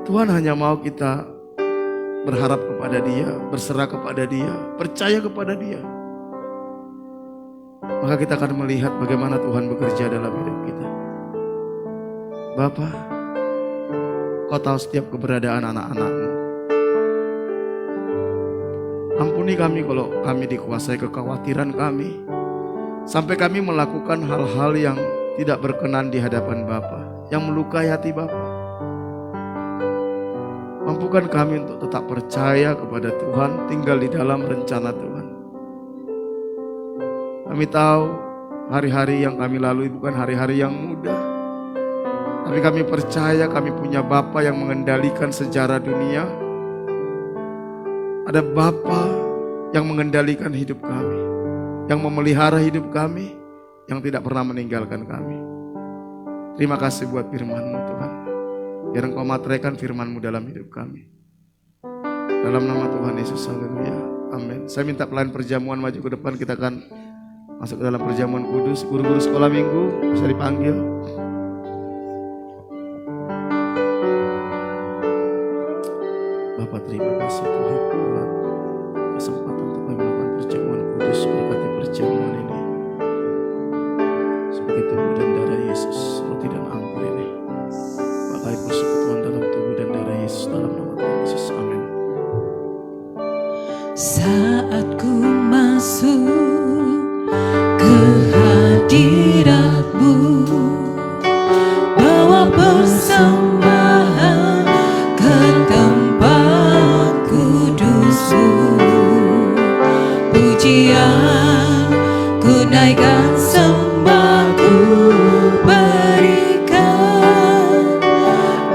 Tuhan hanya mau kita berharap kepada Dia, berserah kepada Dia, percaya kepada Dia. Maka kita akan melihat bagaimana Tuhan bekerja dalam hidup kita. Bapa, Kau tahu setiap keberadaan anak-anak-Mu. Ampuni kami kalau kami dikuasai kekhawatiran kami, sampai kami melakukan hal-hal yang tidak berkenan di hadapan Bapa, yang melukai hati Bapa. Mampukan kami untuk tetap percaya kepada Tuhan, tinggal di dalam rencana Tuhan. Kami tahu hari-hari yang kami lalui bukan hari-hari yang mudah, tapi kami percaya kami punya Bapa yang mengendalikan sejarah dunia. Ada Bapa yang mengendalikan hidup kami, yang memelihara hidup kami, yang tidak pernah meninggalkan kami. Terima kasih buat firman-Mu Tuhan. Biar Engkau materaikan firman-Mu dalam hidup kami. Dalam nama Tuhan Yesus, haleluya, amin. Saya minta pelayan perjamuan maju ke depan, kita akan masuk ke dalam perjamuan kudus. Guru-guru sekolah minggu bisa dipanggil. Bapak terima kasih Tuhan buat kesempatan untuk melakukan perjamuan kudus. Berkati perjamuan ini sebagai tubuh dan darah Yesus, roti dan anggur ini. Pakai persekutuan dalam tubuh dan darah Yesus, dalam nama Tuhan Yesus, amin. Saat ku masuk ke hadirat Tunaikan sembahku berikan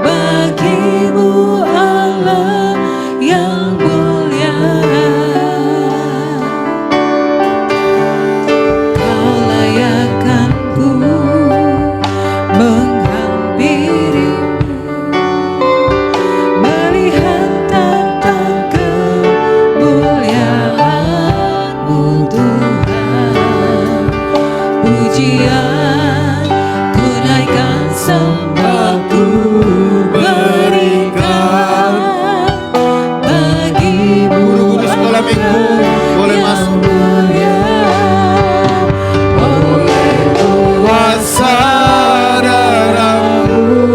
bagimu Allah yang mulia. Kau layakkanku menghampirimu, melihat tentang kemuliaan-Mu Tuhan. Pujian ku naikkan, sembahku berikan bagimu Guru-guru sekolah minggu boleh masuk. Oleh Kuasa darah-Mu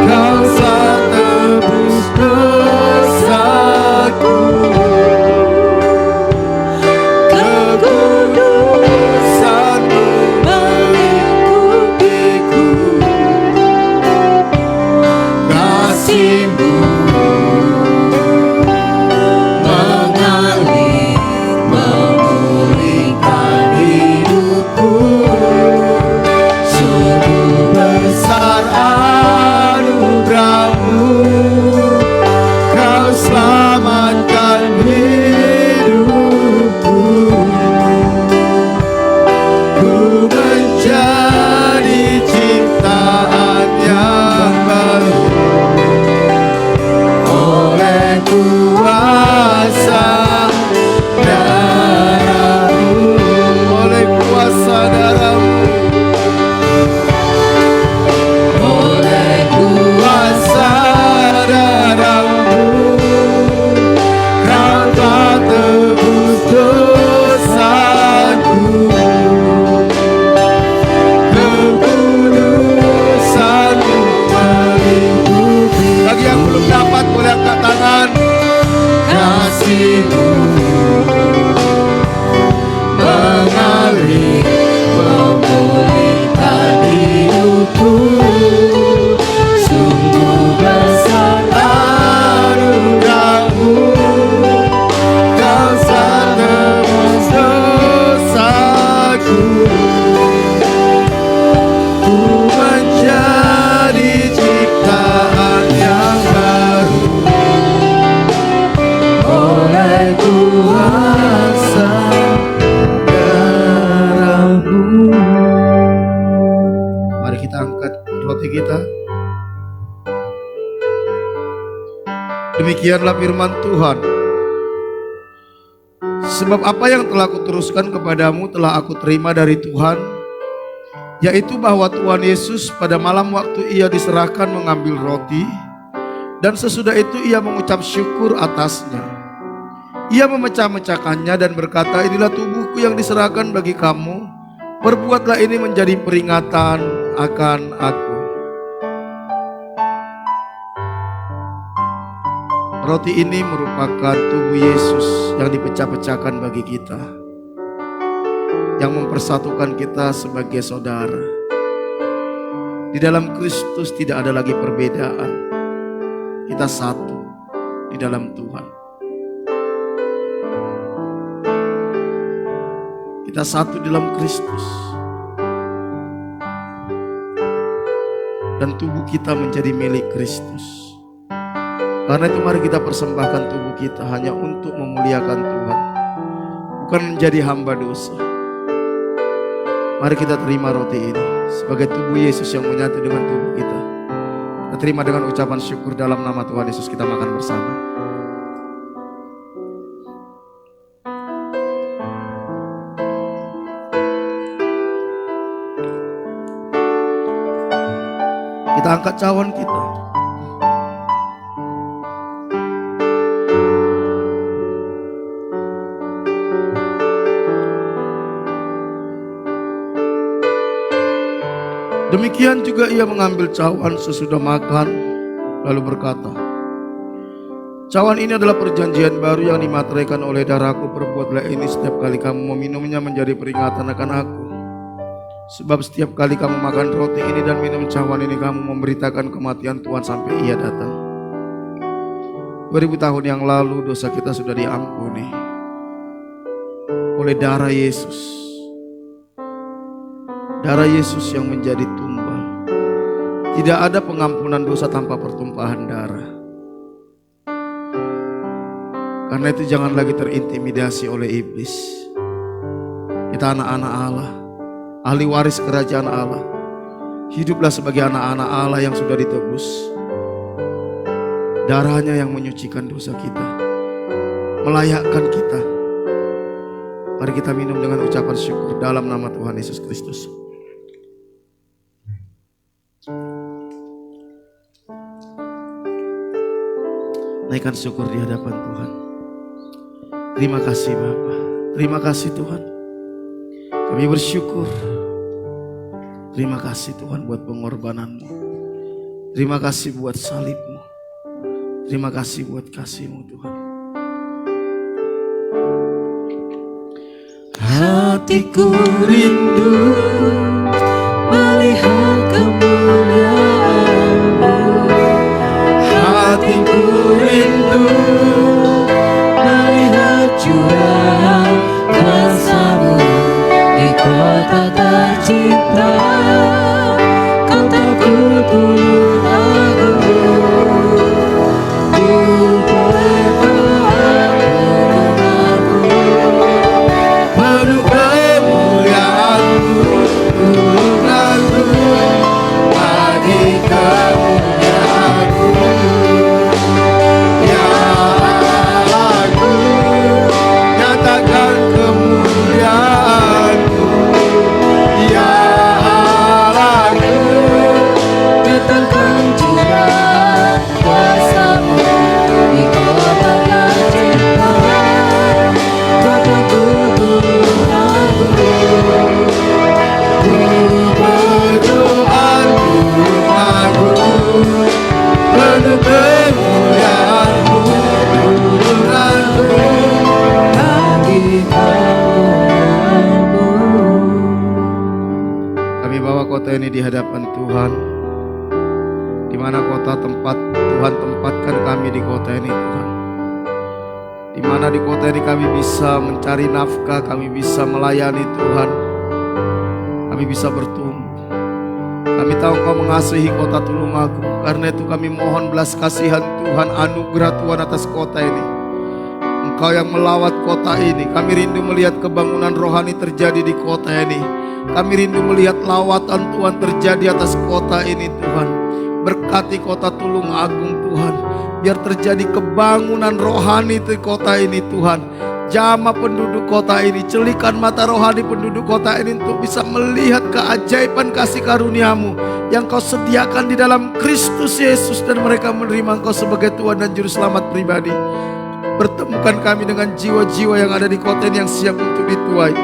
Kau telah tebus dosaku. Kekudusan-Mu mengikutiku, kasih-Mu mengalir memulihkan hidupku. Sungguh besar anugerah-Mu, Kau selamatkan hidupku. Ku menjadi ciptaan yang baru oleh kuasa darah-Mu, oleh kuasa darah-Mu, oleh kuasa darah-Mu, Kau telah tebus dosaku. Kekudusan-Mu meliputi. Bagi yang belum dapat boleh angkat tangan. Kasih-Mu mengalir memulihkan hidupku. Sungguh besar anugerah-Mu, Kau telah tebus dosaku. Ku menjadi ciptaan yang baru oleh kuasa darah-Mu. Mari kita angkat roti kita. Demikianlah firman Tuhan. Sebab apa yang telah kuteruskan kepadamu telah aku terima dari Tuhan, yaitu bahwa Tuhan Yesus pada malam waktu ia diserahkan mengambil roti, dan sesudah itu ia mengucap syukur atasnya. Ia memecah-mecahkannya dan berkata, inilah tubuhku yang diserahkan bagi kamu, perbuatlah ini menjadi peringatan akan aku. Roti ini merupakan tubuh Yesus yang dipecah-pecahkan bagi kita, yang mempersatukan kita sebagai saudara. Di dalam Kristus tidak ada lagi perbedaan. Kita satu di dalam Tuhan. Kita satu di dalam Kristus. Dan tubuh kita menjadi milik Kristus. Karena itu mari kita persembahkan tubuh kita hanya untuk memuliakan Tuhan, bukan menjadi hamba dosa. Mari kita terima roti ini sebagai tubuh Yesus yang menyatu dengan tubuh kita. Kita terima dengan ucapan syukur dalam nama Tuhan Yesus, kita makan bersama. Kita angkat cawan kita. Demikian juga ia mengambil cawan sesudah makan, lalu berkata, cawan ini adalah perjanjian baru yang dimateraikan oleh darahku. Perbuatlah ini setiap kali kamu meminumnya menjadi peringatan akan aku. Sebab setiap kali kamu makan roti ini dan minum cawan ini, kamu memberitakan kematian Tuhan sampai ia datang. 2000 tahun yang lalu dosa kita sudah diampuni oleh darah Yesus. darah Yesus yang menjadi tumbal. Tidak ada pengampunan dosa tanpa pertumpahan darah. Karena itu jangan lagi terintimidasi oleh iblis. Kita anak-anak Allah, ahli waris kerajaan Allah. Hiduplah sebagai anak-anak Allah yang sudah ditebus. Darahnya yang menyucikan dosa kita, melayakkan kita. Mari kita minum dengan ucapan syukur dalam nama Tuhan Yesus Kristus. Naikkan syukur di hadapan Tuhan. Terima kasih Bapa, terima kasih Tuhan. Kami bersyukur. Terima kasih Tuhan buat pengorbanan-Mu. Terima kasih buat salib-Mu. Terima kasih buat kasih-Mu Tuhan. Hatiku rindu melihat kemuliaan-Mu. Hatiku rindu melihat curahan kasih-Mu di kota tercinta, kotaku tulung agung. Ku berdoa penuh kemuliaan-Mu, tulung agung bagi kemuliaan-Mu. Ya aku nyatakan kemuliaan-Mu. Ya aku datangkan curahan kuasa-Mu di kota tercinta, kotaku tulung agung. Ku berdoa tulung agung, penuh kemuliaan-Mu, tulung agung bagi kemuliaan-Mu. Kami bawa kota ini di hadapan Tuhan. Di mana kota tempat Tuhan tempatkan kami di kota ini Tuhan. Di mana di kota ini kami bisa mencari nafkah, kami bisa melayani Tuhan. Kami bisa bertumbuh. Kami tahu Engkau mengasihi kota Tulungagung. Karena itu kami mohon belas kasihan Tuhan, anugerah Tuhan atas kota ini. Engkau yang melawat kota ini. Kami rindu melihat kebangunan rohani terjadi di kota ini. Kami rindu melihat lawatan Tuhan terjadi atas kota ini Tuhan. Berkati kota Tulungagung Tuhan. Biar terjadi kebangunan rohani di kota ini Tuhan. Jamah penduduk kota ini, celikan mata rohani penduduk kota ini untuk bisa melihat keajaiban kasih karunia-Mu yang Kau sediakan di dalam Kristus Yesus, dan mereka menerima Engkau sebagai Tuhan dan Juru Selamat pribadi. Pertemukan kami dengan jiwa-jiwa yang ada di kota ini yang siap untuk dituai.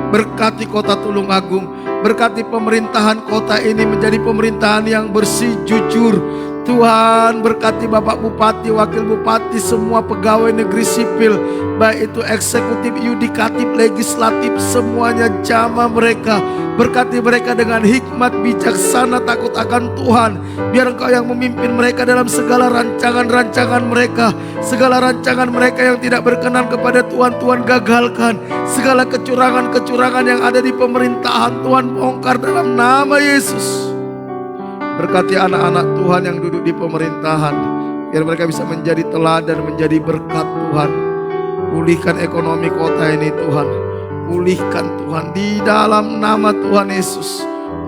Berkati kota Tulungagung, berkati pemerintahan kota ini menjadi pemerintahan yang bersih, jujur. Tuhan berkati Bapak Bupati, Wakil Bupati, semua pegawai negeri sipil, baik itu eksekutif, yudikatif, legislatif, semuanya jamah mereka. Berkati mereka dengan hikmat, bijaksana, takut akan Tuhan. Biar Engkau yang memimpin mereka dalam segala rancangan-rancangan mereka. Segala rancangan mereka yang tidak berkenan kepada Tuhan, Tuhan gagalkan. Segala kecurangan-kecurangan yang ada di pemerintahan, Tuhan bongkar dalam nama Yesus. Berkati anak-anak Tuhan yang duduk di pemerintahan, biar mereka bisa menjadi teladan, menjadi berkat Tuhan. Pulihkan ekonomi kota ini Tuhan. Pulihkan Tuhan di dalam nama Tuhan Yesus.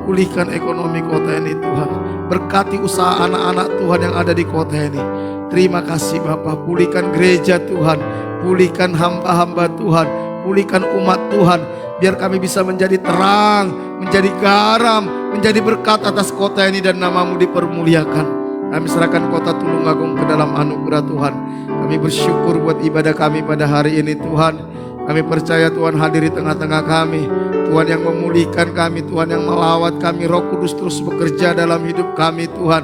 Pulihkan ekonomi kota ini Tuhan. Berkati usaha anak-anak Tuhan yang ada di kota ini. Terima kasih Bapak. Pulihkan gereja Tuhan. Pulihkan hamba-hamba Tuhan. Pulihkan umat Tuhan. Biar kami bisa menjadi terang, menjadi garam, menjadi berkat atas kota ini dan nama-Mu dipermuliakan. Kami serahkan kota Tulungagung ke dalam anugerah Tuhan. Kami bersyukur buat ibadah kami pada hari ini Tuhan. Kami percaya Tuhan hadir di tengah-tengah kami. Tuhan yang memulihkan kami, Tuhan yang melawat kami. Roh Kudus terus bekerja dalam hidup kami Tuhan.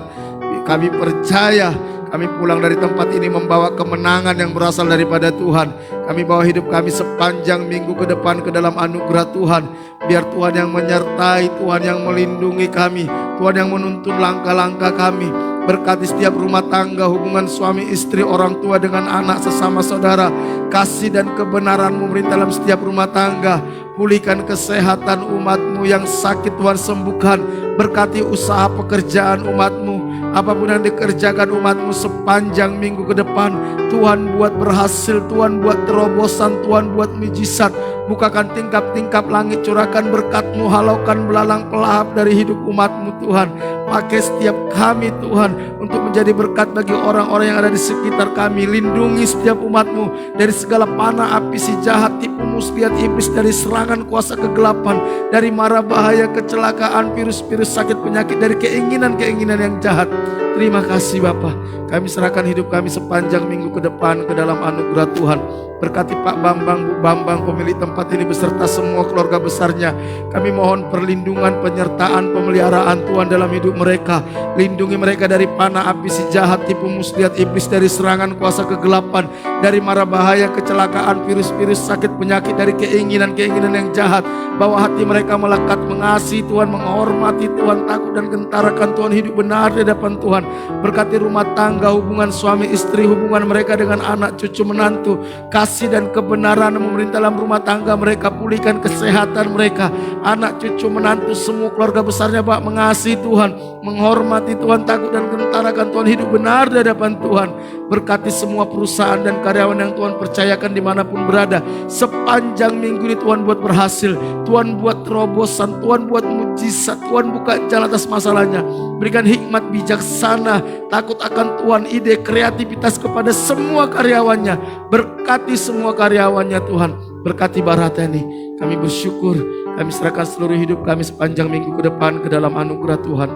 Kami percaya kami pulang dari tempat ini membawa kemenangan yang berasal daripada Tuhan. Kami bawa hidup kami sepanjang minggu ke depan ke dalam anugerah Tuhan. Biar Tuhan yang menyertai, Tuhan yang melindungi kami, Tuhan yang menuntun langkah-langkah kami. Berkati setiap rumah tangga, hubungan suami istri, orang tua dengan anak, sesama saudara. Kasih dan kebenaran-Mu merintah dalam setiap rumah tangga. Pulihkan kesehatan umat-Mu yang sakit, Tuhan sembuhkan. Berkati usaha pekerjaan umat-Mu. Apapun yang dikerjakan umat-Mu sepanjang minggu ke depan, Tuhan buat berhasil, Tuhan buat terobosan, Tuhan buat mujizat. Bukakan tingkap-tingkap langit, curahkan berkat-Mu, halaukan belalang pelahap dari hidup umat-Mu Tuhan. Pakai setiap kami Tuhan untuk menjadi berkat bagi orang-orang yang ada di sekitar kami. Lindungi setiap umat-Mu dari segala panah api si jahat, tipu muslihat iblis, dari serangan kuasa kegelapan, dari mara bahaya, kecelakaan, virus-virus sakit penyakit, dari keinginan-keinginan yang jahat. Terima kasih Bapa. Kami serahkan hidup kami sepanjang minggu ke depan ke dalam anugerah Tuhan. Berkati Pak Bambang, Bu Bambang, pemilik tempat ini beserta semua keluarga besarnya. Kami mohon perlindungan, penyertaan, pemeliharaan Tuhan dalam hidup mereka. Lindungi mereka dari panah api si jahat, tipu muslihat iblis, dari serangan kuasa kegelapan, dari mara bahaya, kecelakaan, virus-virus sakit penyakit, dari keinginan-keinginan yang jahat. Bawa hati mereka melekat mengasihi Tuhan, menghormati Tuhan, takut dan gentarakan Tuhan, hidup benar di hadapan Tuhan. Berkati rumah tangga, hubungan suami istri, hubungan mereka dengan anak cucu menantu. Kasih dan kebenaran memerintah dalam rumah tangga mereka. Pulihkan kesehatan mereka, anak cucu menantu, semua keluarga besarnya Pak. Mengasihi Tuhan, menghormati Tuhan, takut dan gentarakan Tuhan, hidup benar di hadapan Tuhan. Berkati semua perusahaan dan karyawan yang Tuhan percayakan dimanapun berada. Sepanjang minggu ini Tuhan buat berhasil, Tuhan buat terobosan, Tuhan buat mujizat, Tuhan buka jalan atas masalahnya. Berikan hikmat bijaksana, takut akan Tuhan, ide kreativitas kepada semua karyawannya. Berkati semua karyawannya Tuhan. Berkati Barateni. Kami bersyukur, kami serahkan seluruh hidup kami sepanjang minggu ke depan ke dalam anugerah Tuhan.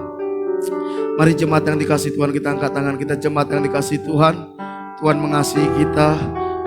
Mari jemaat yang dikasih Tuhan, kita angkat tangan kita. Jemaat yang dikasih Tuhan, Tuhan mengasihi kita,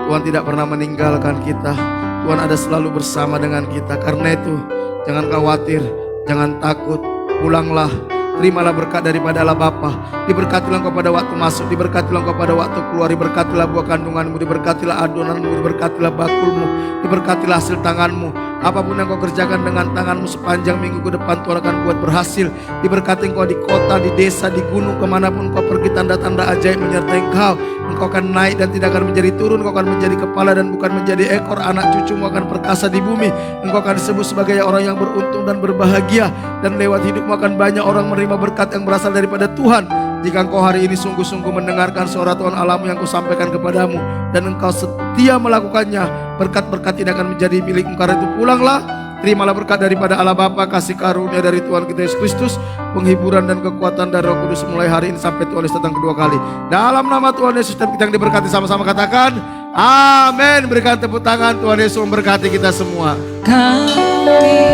Tuhan tidak pernah meninggalkan kita, Tuhan ada selalu bersama dengan kita. Karena itu jangan khawatir, jangan takut, pulanglah. Terimalah berkat daripada Allah Bapa. Diberkatilah engkau pada waktu masuk, diberkatilah engkau pada waktu keluar, diberkatilah buah kandunganmu, diberkatilah adonanmu, diberkatilah bakulmu, diberkatilah hasil tanganmu. Apapun yang kau kerjakan dengan tanganmu sepanjang minggu ke depan, Tuhan akan buat berhasil. Diberkati engkau di kota, di desa, di gunung, kemanapun kau pergi, tanda-tanda ajaib menyertai engkau. Engkau akan naik dan tidak akan menjadi turun. Engkau akan menjadi kepala dan bukan menjadi ekor. Anak cucumu akan perkasa di bumi. Engkau akan disebut sebagai orang yang beruntung dan berbahagia. Dan lewat hidupmu akan banyak orang menerima berkat yang berasal daripada Tuhan. Jika engkau hari ini sungguh-sungguh mendengarkan suara Tuhan Allahmu yang kusampaikan kepadamu, dan engkau setia melakukannya, berkat-berkat ini akan menjadi milikmu. Karena itu pulanglah, terimalah berkat daripada Allah Bapa, kasih karunia dari Tuhan kita Yesus Kristus, penghiburan dan kekuatan dari Roh Kudus mulai hari ini sampai Tuhan Yesus datang kedua kali. Dalam nama Tuhan Yesus, kita yang diberkati sama-sama katakan amin. Berikan tepuk tangan. Tuhan Yesus memberkati kita semua. Kami